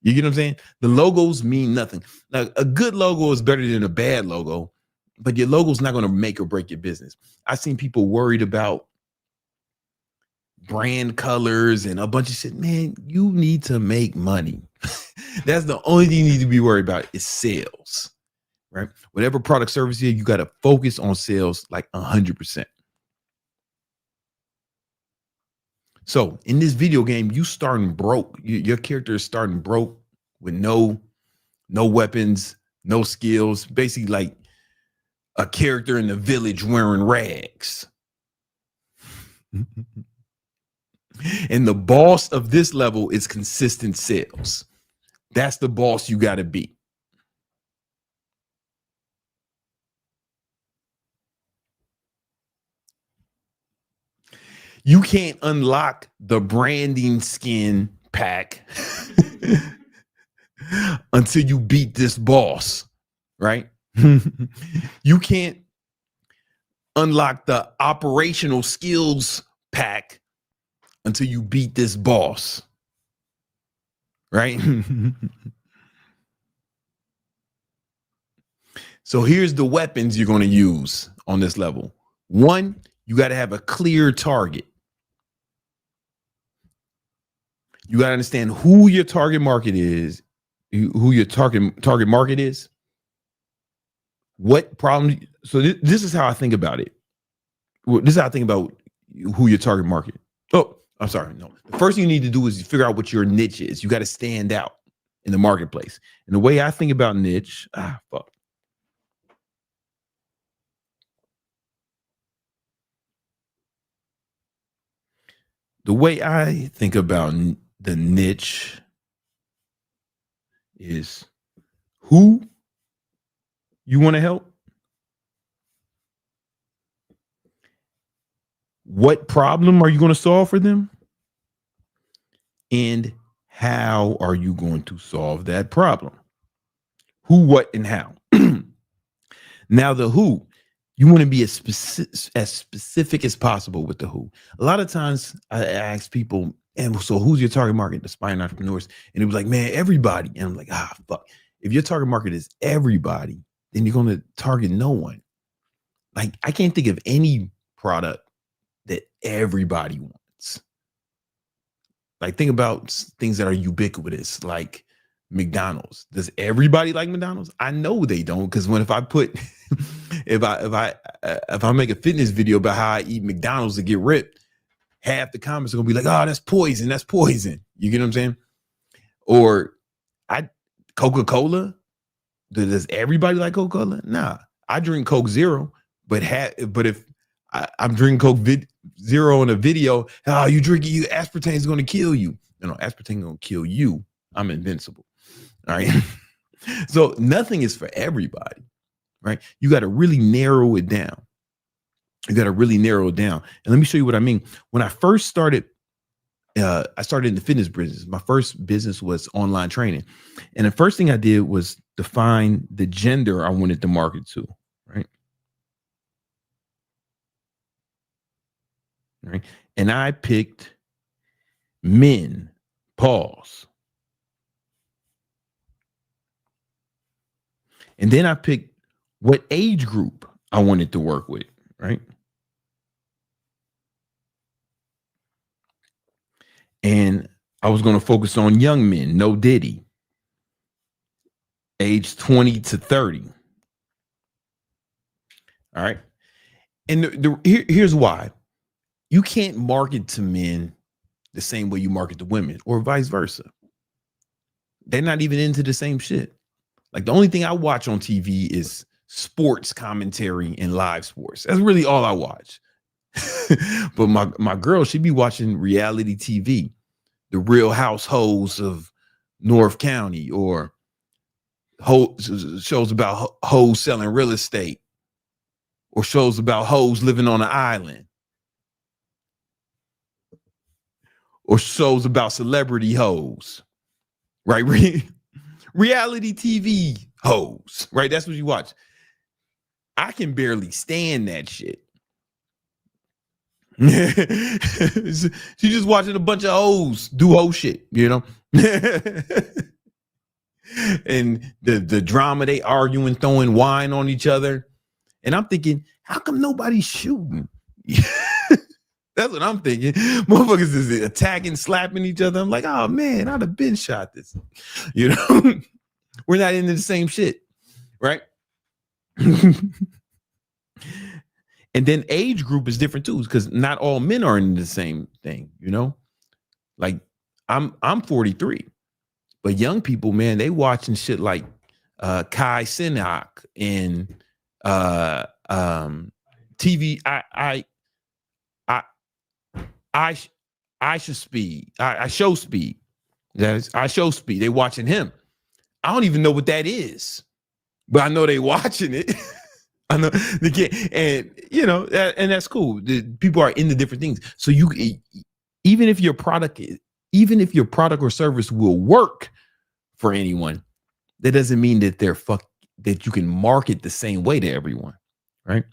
S1: You get what I'm saying? The logos mean nothing. Now, a good logo is better than a bad logo, but your logo's not going to make or break your business. I've seen people worried about brand colors and a bunch of shit. Man, you need to make money. That's the only thing you need to be worried about is sales, right? Whatever product service you got to focus on sales like 100%. So in this video game, you starting broke. Your character is starting broke with no weapons, no skills, basically like a character in the village wearing rags. And the boss of this level is consistent sales. That's the boss you got to be. You can't unlock the branding skin pack until you beat this boss, right? You can't unlock the operational skills pack until you beat this boss, right? So here's the weapons you're going to use on this level. 1, you got to have a clear target. You got to understand who your target market is, who your target market is. What problem? So this is how I think about it. This is how I think about who your target market. Oh, I'm sorry. No, the first thing you need to do is figure out what your niche is. You got to stand out in the marketplace. And the way I think about niche, the way I think about the niche is who you want to help, what problem are you going to solve for them, and how are you going to solve that problem? Who, what, and how. Now the who, You want to be as specific as possible with the who. A lot of times I ask people, and so who's your target market? Aspiring entrepreneurs. And it was like, man, everybody. And I'm like, fuck. If your target market is everybody, then you're going to target no one. Like, I can't think of any product that everybody wants. Like, think about things that are ubiquitous, like McDonald's. Does everybody like McDonald's? I know they don't, because if I make a fitness video about how I eat McDonald's to get ripped, half the comments are gonna be like, "Oh, that's poison. That's poison." You get what I'm saying? Or Coca-Cola. Does everybody like Coca-Cola? Nah, I drink Coke Zero, but if I'm drinking Coke Zero in a video, you drinking, aspartame is gonna kill you. No, aspartame gonna kill you. I'm invincible. All right. So nothing is for everybody, right? You got to really narrow it down. And let me show you what I mean. When I first started, I started in the fitness business. My first business was online training. And the first thing I did was define the gender I wanted to market to, right? Right. And I picked men, pause. And then I picked what age group I wanted to work with, right? And I was going to focus on young men, no diddy, age 20 to 30. All right. And here's why. You can't market to men the same way you market to women, or vice versa. They're not even into the same shit. Like, the only thing I watch on TV is sports commentary and live sports. That's really all I watch. But my girl, she be watching reality TV, the Real Households of North County, or shows about hoes selling real estate, or shows about hoes living on an island, or shows about celebrity hoes, right? Reality TV hoes, right? That's what you watch. I can barely stand that shit. She's just watching a bunch of hoes do hoe shit, you know? And the drama, they arguing, throwing wine on each other. And I'm thinking, how come nobody's shooting? That's what I'm thinking. Motherfuckers is attacking, slapping each other. I'm like, oh man, I'd have been shot this. You know, we're not into the same shit, right? And then age group is different too, because not all men are into the same thing, you know? Like, I'm 43, but young people, man, they watching shit like Kai Cenat and TV. I show speed. That is, I show speed. They watching him. I don't even know what that is, but I know they watching it. I know they can't, and you know, and that's cool. The people are into different things. So even if your product or service will work for anyone, that doesn't mean that that you can market the same way to everyone, right?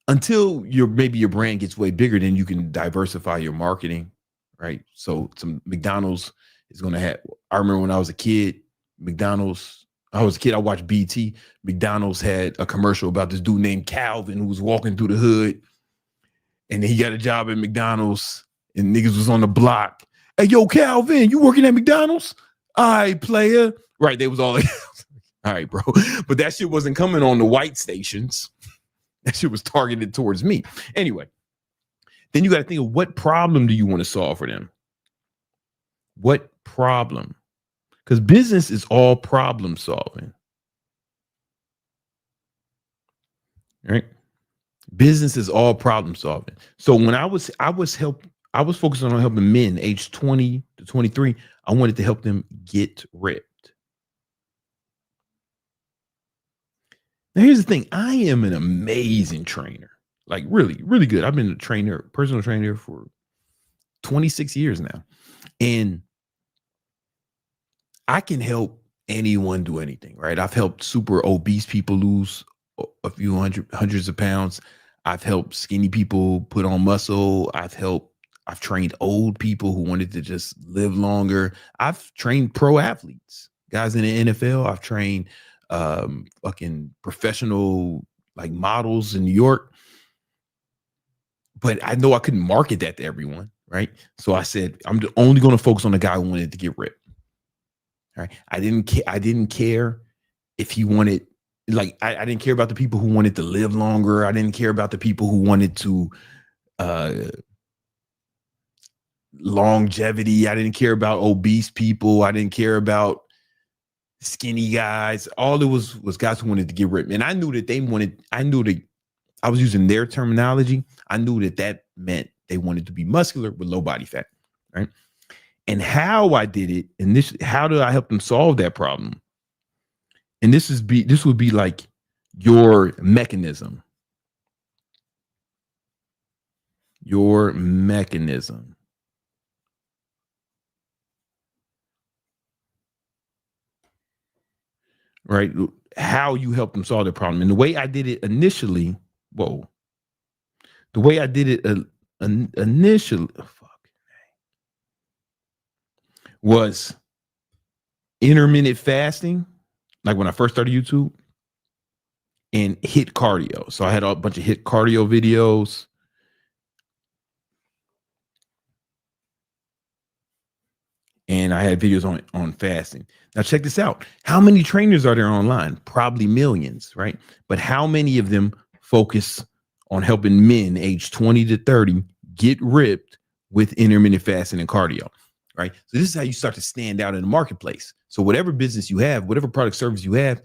S1: Until maybe your brand gets way bigger, then you can diversify your marketing, right? So some McDonald's is going to have, I remember when I was a kid, I watched BT. McDonald's had a commercial about this dude named Calvin who was walking through the hood, and then he got a job at McDonald's, and niggas was on the block. Hey, yo, Calvin, you working at McDonald's? All right, player. Right, they was all like, all right, bro. But that shit wasn't coming on the white stations. That shit was targeted towards me. Anyway, then you got to think of, what problem do you want to solve for them? What problem? Because business is all problem solving. Right? Business is all problem solving. So when I was focusing on helping men age 20 to 23. I wanted to help them get ripped. Now, here's the thing. I am an amazing trainer. Like, really, really good. I've been a personal trainer for 26 years now. And I can help anyone do anything, right? I've helped super obese people lose a few hundreds of pounds. I've helped skinny people put on muscle. I've trained old people who wanted to just live longer. I've trained pro athletes, guys in the NFL. I've trained fucking professional like models in New York. But I know I couldn't market that to everyone, right? So I said, I'm only going to focus on the guy who wanted to get ripped. Right? I didn't care if he wanted, like, I didn't care about the people who wanted to live longer. I didn't care about the people who wanted to longevity. I didn't care about obese people. I didn't care about skinny guys. All it was guys who wanted to get ripped. And I knew that I was using their terminology. I knew that meant they wanted to be muscular with low body fat, right? And how I did it, and how did I help them solve that problem? And this would be like your mechanism. Your mechanism. Right? How you help them solve the problem. And the way I did it initially, was intermittent fasting, like when I first started YouTube, and HIIT cardio. So I had a bunch of HIIT cardio videos. And I had videos on fasting. Now check this out. How many trainers are there online? Probably millions, right? But how many of them focus on helping men age 20 to 30 get ripped with intermittent fasting and cardio, right? So this is how you start to stand out in the marketplace. So whatever business you have, whatever product service you have,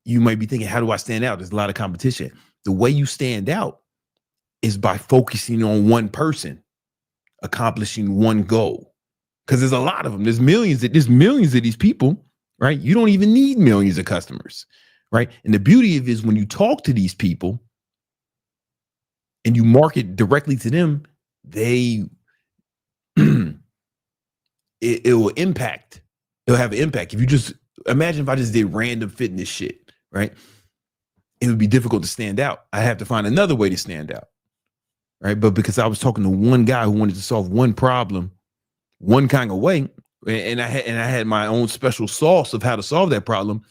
S1: you might be thinking, how do I stand out? There's a lot of competition. The way you stand out is by focusing on one person, accomplishing one goal. Because there's a lot of them. There's millions of these people, right? You don't even need millions of customers, right? And the beauty of it is when you talk to these people and you market directly to them, it will impact. It'll have an impact. If you just imagine if I just did random fitness shit, right? It would be difficult to stand out. I have to find another way to stand out, right? But because I was talking to one guy who wanted to solve one problem one kind of way, and I had my own special sauce of how to solve that problem,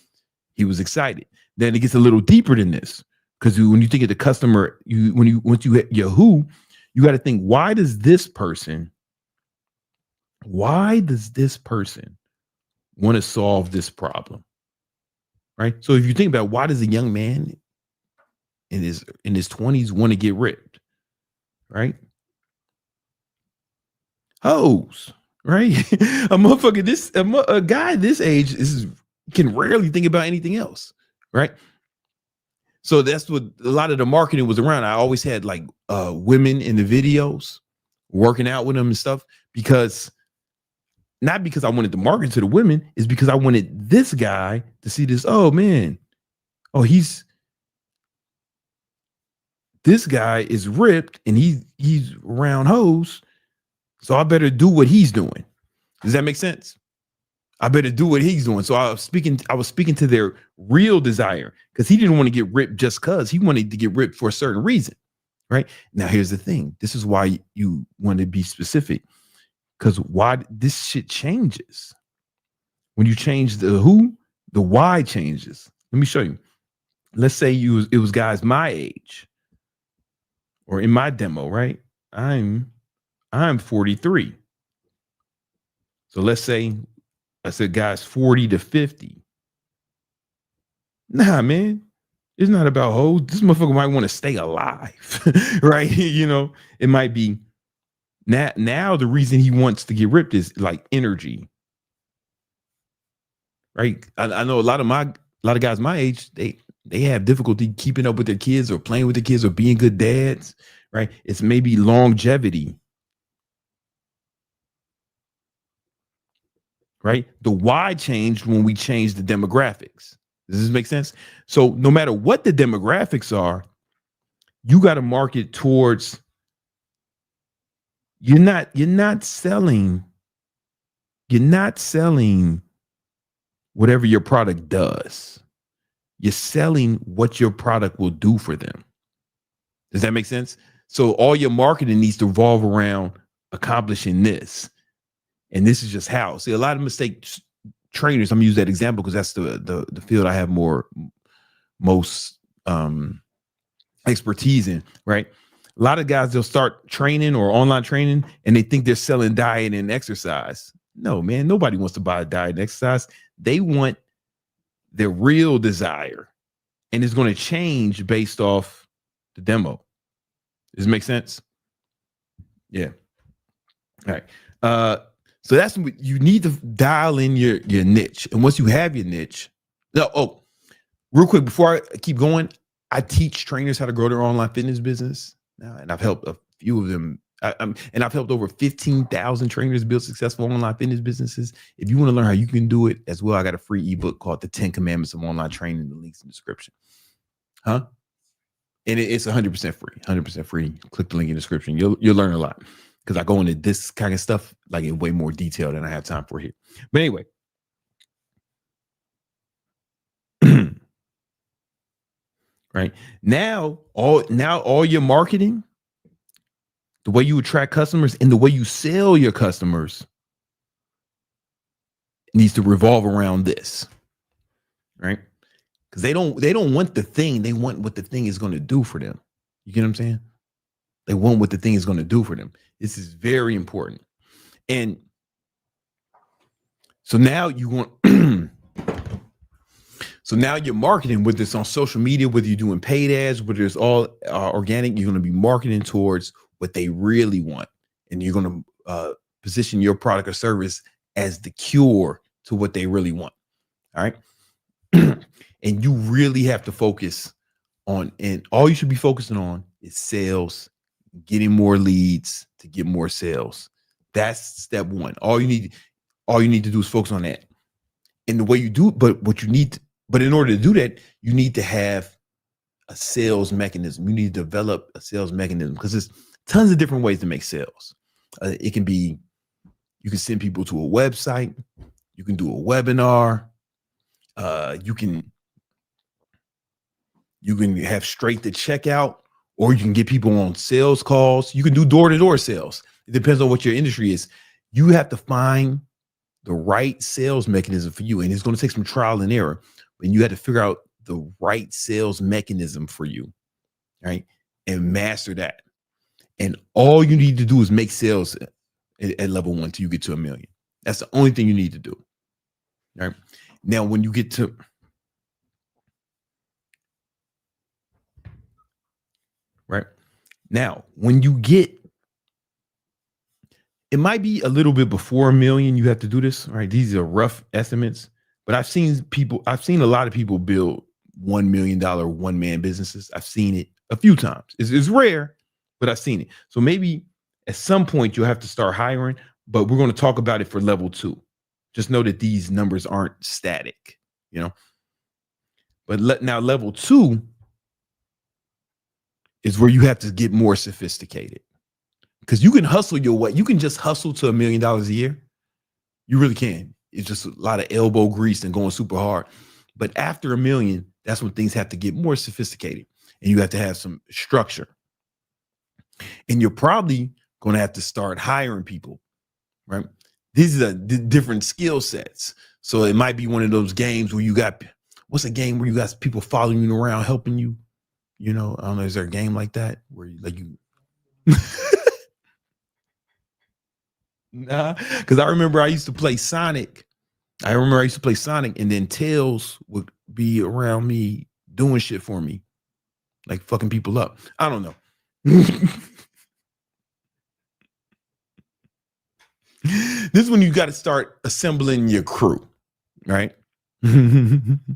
S1: he was excited. Then it gets a little deeper than this, because when you think of the customer, once you hit your who, you got to think, why does this person want to solve this problem, right? So if you think about why does a young man in his 20s want to get ripped, right? Hoes, right? A guy this age can rarely think about anything else, right? So that's what a lot of the marketing was around. I always had like women in the videos working out with them and stuff, not because I wanted to market to the women, is because I wanted this guy to see this. Oh man, this guy is ripped and he's around hoes. So I better do what he's doing. Does that make sense? I better do what he's doing. So I was speaking to their real desire, because he didn't want to get ripped just because. He wanted to get ripped for a certain reason, right? Now, here's the thing. This is why you want to be specific, because why this shit changes. When you change the who, the why changes. Let me show you. Let's say it was guys my age, or in my demo, right? I'm 43. So let's say I said guys 40 to 50. Nah, man, it's not about hoes. This motherfucker might want to stay alive, right? It might be now the reason he wants to get ripped is like energy, right? I know a lot of guys my age, they have difficulty keeping up with their kids or playing with their kids or being good dads, right? It's maybe longevity. Right? The why changed when we changed the demographics. Does this make sense? So no matter what the demographics are, you got to market towards, you're not selling whatever your product does. you're selling what your product will do for them. Does that make sense? So all your marketing needs to revolve around accomplishing this. And this is just how. See, a lot of mistakes trainers, I'm gonna use that example because that's the field I have most expertise in, right? A lot of guys, they'll start training or online training and they think they're selling diet and exercise. No, man, nobody wants to buy a diet and exercise. They want their real desire. And it's going to change based off the demo. Does it make sense? Yeah. All right. So that's what you need to dial in your niche. And once you have your niche, real quick, before I keep going, I teach trainers how to grow their online fitness business. And I've helped a few of them. And I've helped over 15,000 trainers build successful online fitness businesses. If you want to learn how you can do it as well, I got a free ebook called The 10 Commandments of Online Training. The link's in the description. And it's 100% free. 100% free. Click the link in the description. You'll learn a lot because I go into this kind of stuff like in way more detail than I have time for here. But anyway. Right now, all your marketing, the way you attract customers and the way you sell your customers needs to revolve around this, right? Because they don't want the thing, they want what the thing is going to do for them. You get what I'm saying? They want what the thing is going to do for them. This is very important. And so now you want. So now you're marketing, whether it's on social media, whether you're doing paid ads, whether it's all organic, you're going to be marketing towards what they really want. And you're going to position your product or service as the cure to what they really want. All right. And you really have to focus on, and all you should be focusing on is sales, getting more leads to get more sales. That's step one. All you need to do is focus on that. And the way you do, but in order to do that, you need to have a sales mechanism. You need to develop a sales mechanism because there's tons of different ways to make sales. It can be, you can send people to a website. You can do a webinar. You can have straight to checkout, or you can get people on sales calls. You can do door-to-door sales. It depends on what your industry is. You have to find the right sales mechanism for you. And it's going to take some trial and error. And you have to figure out the right sales mechanism for you, right? And master that. And all you need to do is make sales at level 1 till you get to $1 million. That's the only thing you need to do. Right? Now, when you get to it might be a little bit before $1 million you have to do this, right? These are rough estimates. But I've seen a lot of people build $1 million one-man businesses. I've seen it a few times. It's rare, but I've seen it. So maybe at some point you'll have to start hiring, but we're going to talk about it for level 2. Just know that these numbers aren't static, you know. But now level 2 is where you have to get more sophisticated. Because you can hustle your way. You can just hustle to $1 million a year. You really can. It's just a lot of elbow grease and going super hard. But after $1 million, that's when things have to get more sophisticated and you have to have some structure. And you're probably going to have to start hiring people, right? These are different skill sets. So it might be one of those games where you got, what's a game where you got people following you around, helping you? You know, I don't know. Is there a game like that where you Nah, because I remember I used to play Sonic. And then Tails would be around me doing shit for me, like fucking people up. I don't know. This is when you got to start assembling your crew, right? Maybe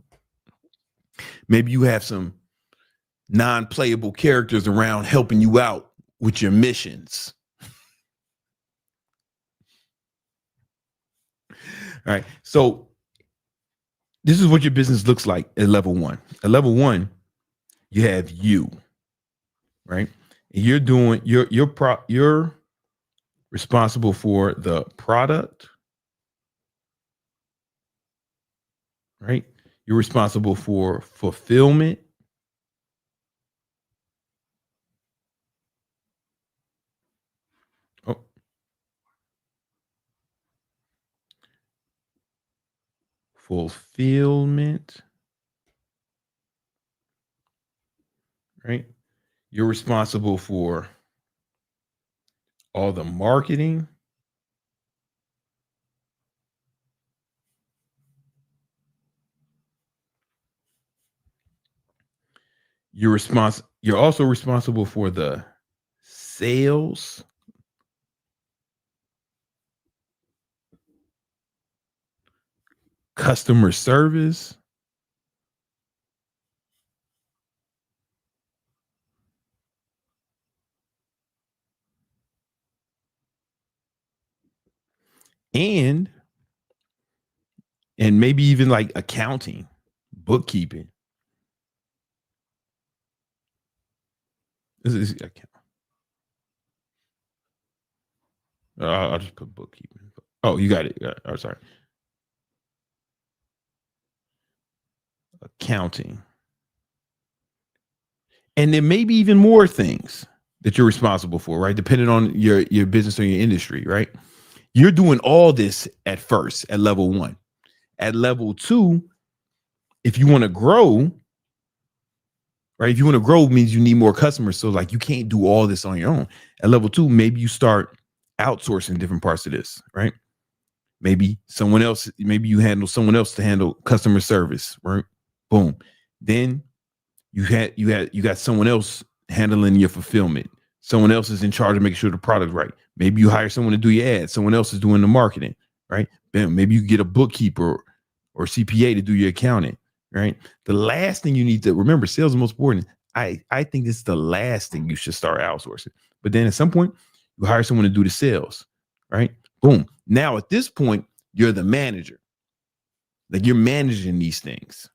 S1: you have some non-playable characters around helping you out with your missions. All right. So this is what your business looks like at level 1. At level 1, you have you, right? And you're responsible for the product, right? You're responsible for fulfillment. Oh. Fulfillment. Right? You're responsible for all the marketing. You're also responsible for the sales, customer service, and maybe even like accounting, bookkeeping. This is account. I'll just put bookkeeping. Oh, you got it. Oh, sorry. Accounting. And there may be even more things that you're responsible for, right? Depending on your business or your industry, right? You're doing all this at first, at level 1. At level 2, if you want to grow, right? If you want to grow, it means you need more customers. So like you can't do all this on your own. At level 2, maybe you start outsourcing different parts of this, right? Maybe you handle someone else to handle customer service, right? Boom. Then you got someone else handling your fulfillment. Someone else is in charge of making sure the product's right. Maybe you hire someone to do your ads. Someone else is doing the marketing, right? Then maybe you get a bookkeeper or CPA to do your accounting, right? The last thing you need to remember, sales is most important. I think it's the last thing you should start outsourcing. But then at some point, you hire someone to do the sales, right? Boom. Now at this point, you're the manager. Like you're managing these things,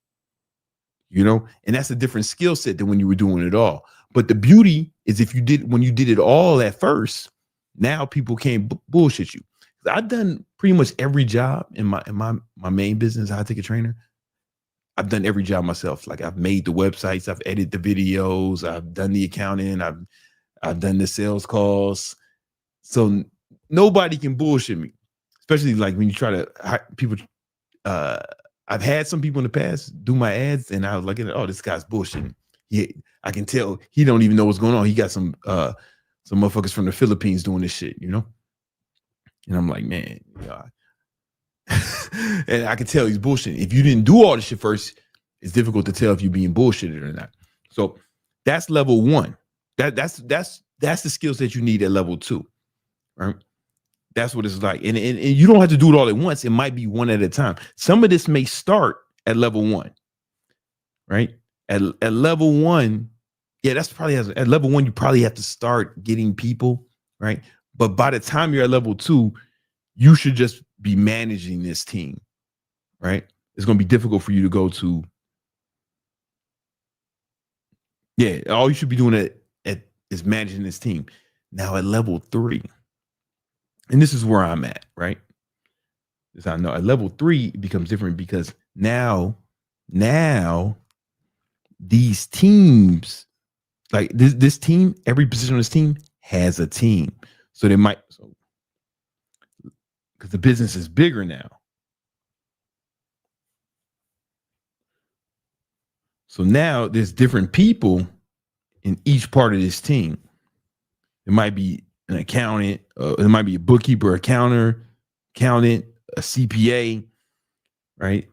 S1: you know, and that's a different skill set than when you were doing it all. But the beauty is when you did it all at first, now people can't bullshit you. I've done pretty much every job in my main business, High Ticket Trainer. I've done every job myself. Like I've made the websites, I've edited the videos, I've done the accounting, I've done the sales calls. So nobody can bullshit me, especially like when you try to hire people. I've had some people in the past do my ads, and I was like, "Oh, this guy's bullshitting." Yeah, I can tell he don't even know what's going on. He got some motherfuckers from the Philippines doing this shit, you know. And I'm like, man, and I can tell he's bullshitting. If you didn't do all this shit first, it's difficult to tell if you're being bullshitted or not. So that's level 1. That's the skills that you need at level 2, right? That's what it's like. And you don't have to do it all at once. It might be one at a time. Some of this may start at level 1, right? At level 1, yeah, that's probably at level 1, you probably have to start getting people, right? But by the time you're at level 2, you should just be managing this team, right? It's going to be difficult for you to go to. Yeah, all you should be doing is managing this team. Now at level 3, and this is where I'm at, right? As I know, at level 3, it becomes different because now these teams, like this team, every position on this team has a team. So they might, because the business is bigger now. So now there's different people in each part of this team. It might be an accountant, it might be a bookkeeper, accountant, a CPA, right?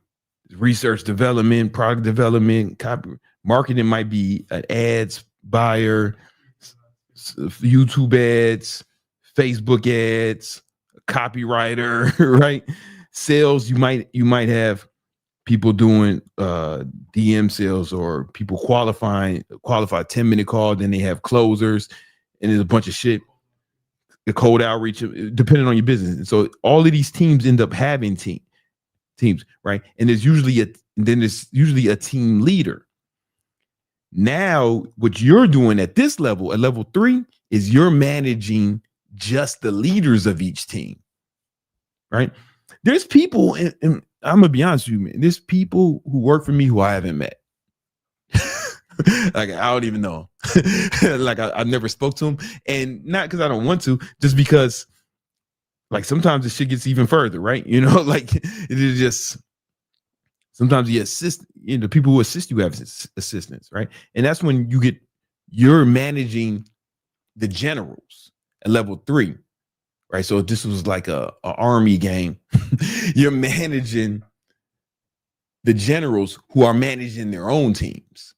S1: Research development, product development, marketing might be an ads buyer, YouTube ads, Facebook ads, copywriter, right? Sales, you might have people doing DM sales or people qualify 10-minute call, then they have closers, and there's a bunch of shit. The cold outreach, depending on your business. And so all of these teams end up having teams, right? And there's usually a team leader. Now, what you're doing at this level, at level 3, is you're managing just the leaders of each team, right? There's people, and I'm gonna be honest with you, man. There's people who work for me who I haven't met. Like I don't even know. Like I never spoke to them, and not because I don't want to, just because like sometimes the shit gets even further, right? You know, like it is just sometimes you assist, you know, the people who assist you have assistants, right? And that's when you're managing the generals at level 3, right? So if this was like a army game, you're managing the generals who are managing their own teams.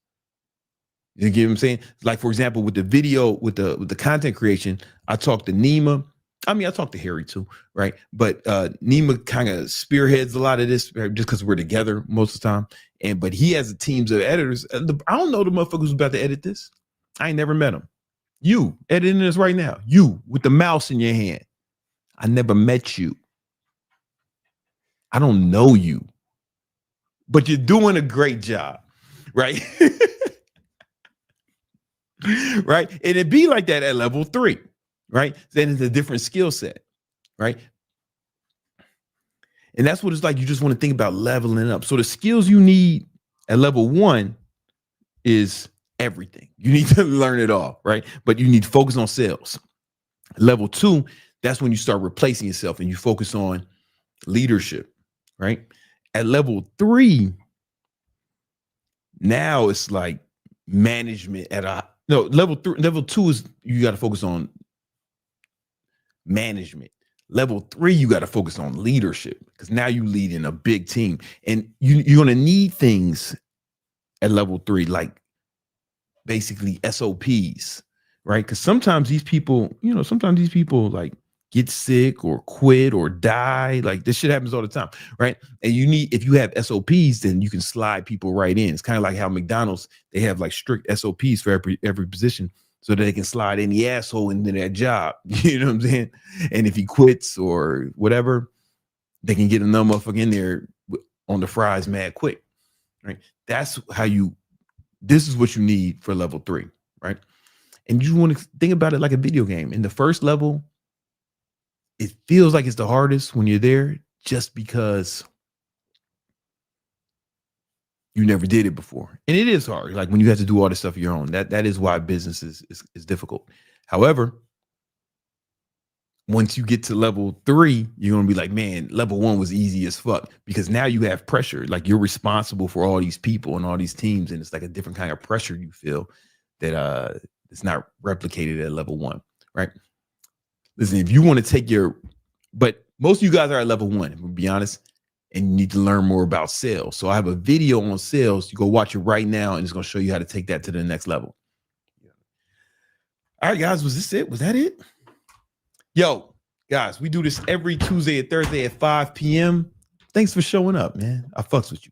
S1: You get what I'm saying? Like, for example, with the video, with the content creation, I talked to Nima. I mean, I talked to Harry too, right? But Nima kind of spearheads a lot of this just because we're together most of the time. But he has teams of editors. I don't know the motherfucker who's about to edit this. I ain't never met him. You editing this right now. You with the mouse in your hand. I never met you. I don't know you. But you're doing a great job, right? Right? And it'd be like that at level 3, right? Then it's a different skill set, right? And that's what it's like. You just want to think about leveling up. So the skills you need at level 1 is everything. You need to learn it all, right? But you need to focus on sales. Level 2, that's when you start replacing yourself and you focus on leadership, right? At level 3, now it's like management level 2 is you got to focus on management. Level 3, you got to focus on leadership because now you lead in a big team, and you're going to need things at level 3, like basically SOPs, right? Because sometimes these people like get sick or quit or die. Like this shit happens all the time, right? And if you have SOPs, then you can slide people right in. It's kind of like how McDonald's, they have like strict SOPs for every position so that they can slide any asshole into that job. You know what I'm saying? And if he quits or whatever, they can get another motherfucker in there on the fries mad quick, right? This is what you need for level 3, right? And you want to think about it like a video game. In the first level, it feels like it's the hardest when you're there just because you never did it before. And it is hard. Like when you have to do all this stuff on your own, that is why business is difficult. However, once you get to level 3, you're going to be like, man, level 1 was easy as fuck because now you have pressure. Like you're responsible for all these people and all these teams. And it's like a different kind of pressure you feel that it's not replicated at level 1, right? Listen, if you want to but most of you guys are at level 1, to be honest, and you need to learn more about sales. So I have a video on sales. You go watch it right now, and it's going to show you how to take that to the next level. All right, guys, was this it? Was that it? Yo, guys, we do this every Tuesday and Thursday at 5 p.m. Thanks for showing up, man. I fucks with you.